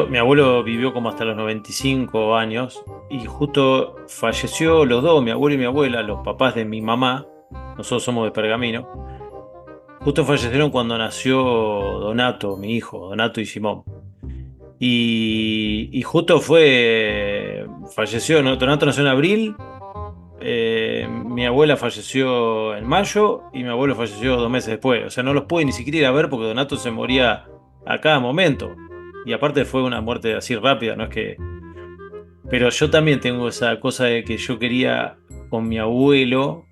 mi abuelo vivió como hasta los 95 años y justo falleció los dos, mi abuelo y mi abuela, los papás de mi mamá, nosotros somos de Pergamino, justo fallecieron cuando nació Donato, mi hijo, Donato y Simón. Y justo falleció, ¿no? Donato nació en abril, mi abuela falleció en mayo y mi abuelo falleció 2 meses después. O sea, no los pude ni siquiera ir a ver porque Donato se moría a cada momento. Y aparte fue una muerte así rápida, no es que... Pero yo también tengo esa cosa de que yo quería con mi abuelo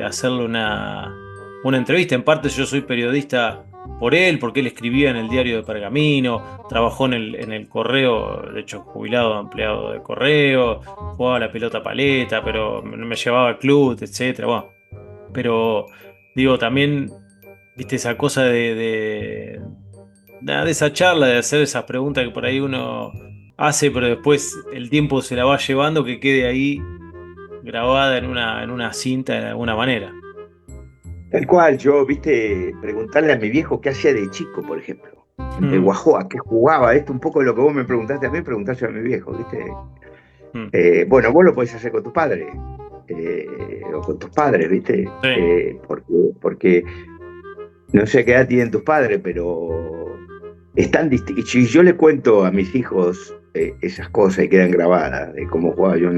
hacerle una entrevista. En parte yo soy periodista por él, porque él escribía en el diario de Pergamino, trabajó en el correo, de hecho jubilado, empleado de correo, jugaba la pelota paleta, pero me llevaba al club, etcétera. Bueno, pero digo, también, viste, esa cosa de esa charla, de hacer esas preguntas que por ahí uno hace, pero después el tiempo se la va llevando, que quede ahí grabada en una cinta de alguna manera. Tal cual, yo, viste, preguntarle a mi viejo qué hacía de chico, por ejemplo. De Guajoa, qué jugaba, esto un poco de lo que vos me preguntaste a mí, preguntaste a mi viejo, viste. Bueno, vos lo podés hacer con tu padre, o con tus padres, viste. Sí. Porque no sé qué edad tienen tus padres, pero están distintos. Y yo le cuento a mis hijos esas cosas y quedan grabadas, de cómo jugaba yo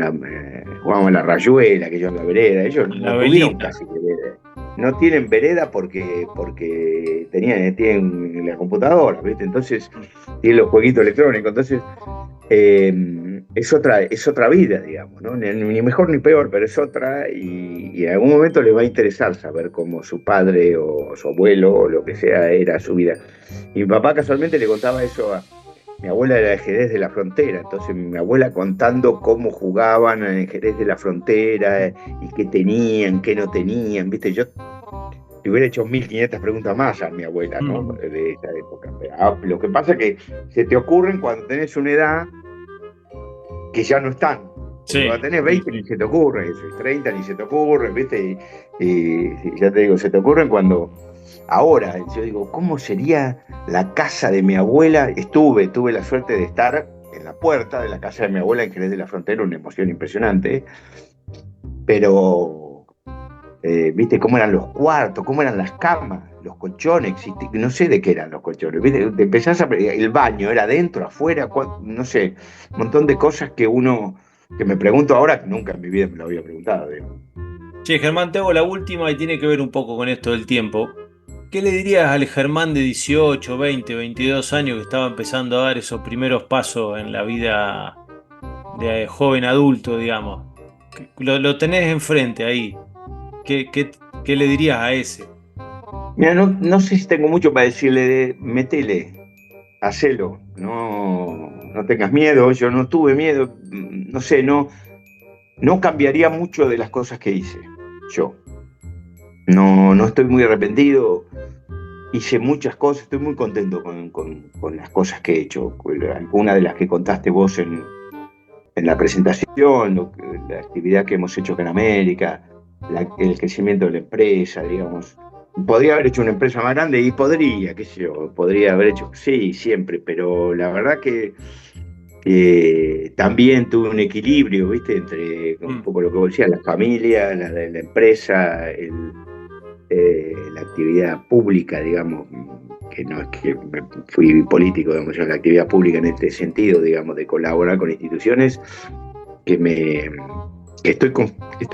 jugábamos en la rayuela, que yo en la vereda. Ellos no tuvieron casi vereda. No tienen vereda porque tienen la computadora, ¿viste? Entonces tienen los jueguitos electrónicos. Entonces es otra vida, digamos, ¿no? Ni mejor ni peor, pero es otra, y en algún momento les va a interesar saber cómo su padre o su abuelo o lo que sea era su vida. Y mi papá casualmente le contaba eso a mi abuela, era de Jerez de la Frontera, entonces mi abuela contando cómo jugaban en Jerez de la Frontera y qué tenían, qué no tenían, ¿viste? Yo le hubiera hecho 1500 preguntas más a mi abuela, ¿no? De esa época. Lo que pasa es que se te ocurren cuando tenés una edad que ya no están. Sí. Cuando tenés 20 ni se te ocurre, 30 ni se te ocurre, ¿viste? Y ya te digo, se te ocurren cuando... Ahora, yo digo, ¿cómo sería la casa de mi abuela? Tuve la suerte de estar en la puerta de la casa de mi abuela en Jerez de la Frontera, una emoción impresionante, pero, ¿viste cómo eran los cuartos, cómo eran las camas, los colchones? No sé de qué eran los colchones, ¿viste? Empezás el baño, ¿era adentro, afuera? No sé, un montón de cosas que me pregunto ahora, que nunca en mi vida me lo había preguntado, digamos. Che, Germán, te hago la última y tiene que ver un poco con esto del tiempo. ¿Qué le dirías al Germán de 18, 20, 22 años que estaba empezando a dar esos primeros pasos en la vida de joven adulto, digamos? Lo tenés enfrente ahí. ¿Qué le dirías a ese? Mira, no sé si tengo mucho para decirle, metele, hacelo, no tengas miedo. Yo no tuve miedo, no sé, no cambiaría mucho de las cosas que hice, yo. No estoy muy arrepentido, hice muchas cosas, estoy muy contento con las cosas que he hecho, algunas de las que contaste vos en la presentación, la actividad que hemos hecho acá en América, el crecimiento de la empresa, digamos. Podría haber hecho una empresa más grande y podría haber hecho, sí, siempre, pero la verdad que también tuve un equilibrio, ¿viste? Entre un poco lo que vos decías, la familia, la empresa, la actividad pública, digamos, que no es que fui político, digamos, yo la actividad pública en este sentido, digamos, de colaborar con instituciones, que estoy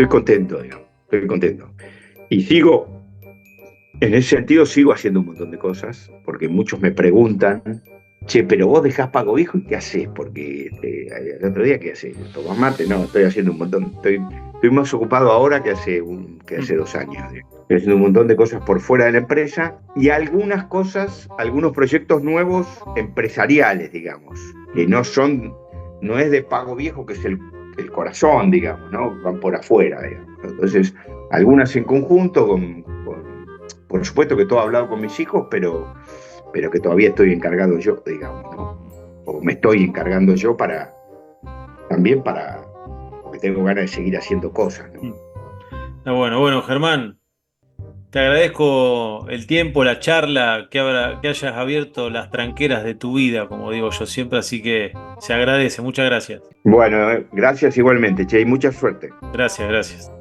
contento, digamos, estoy contento. Y en ese sentido sigo haciendo un montón de cosas, porque muchos me preguntan, che, pero vos dejás Pago Viejo y ¿qué haces? Porque el otro día, ¿qué haces? ¿Tomás mate? No, estoy haciendo un montón. Estoy más ocupado ahora que hace 2 años. Estoy haciendo un montón de cosas por fuera de la empresa y algunas cosas, algunos proyectos nuevos empresariales, digamos, que no es de Pago Viejo, que es el corazón, digamos, ¿no? Van por afuera, digamos. Entonces, algunas en conjunto, por supuesto que todo hablado con mis hijos, pero que todavía estoy encargado yo, digamos, ¿no? O me estoy encargando yo porque tengo ganas de seguir haciendo cosas, ¿no? Bueno, Germán, te agradezco el tiempo, la charla, que hayas abierto las tranqueras de tu vida, como digo yo siempre, así que se agradece, muchas gracias. Bueno, gracias igualmente, Che, y mucha suerte. Gracias.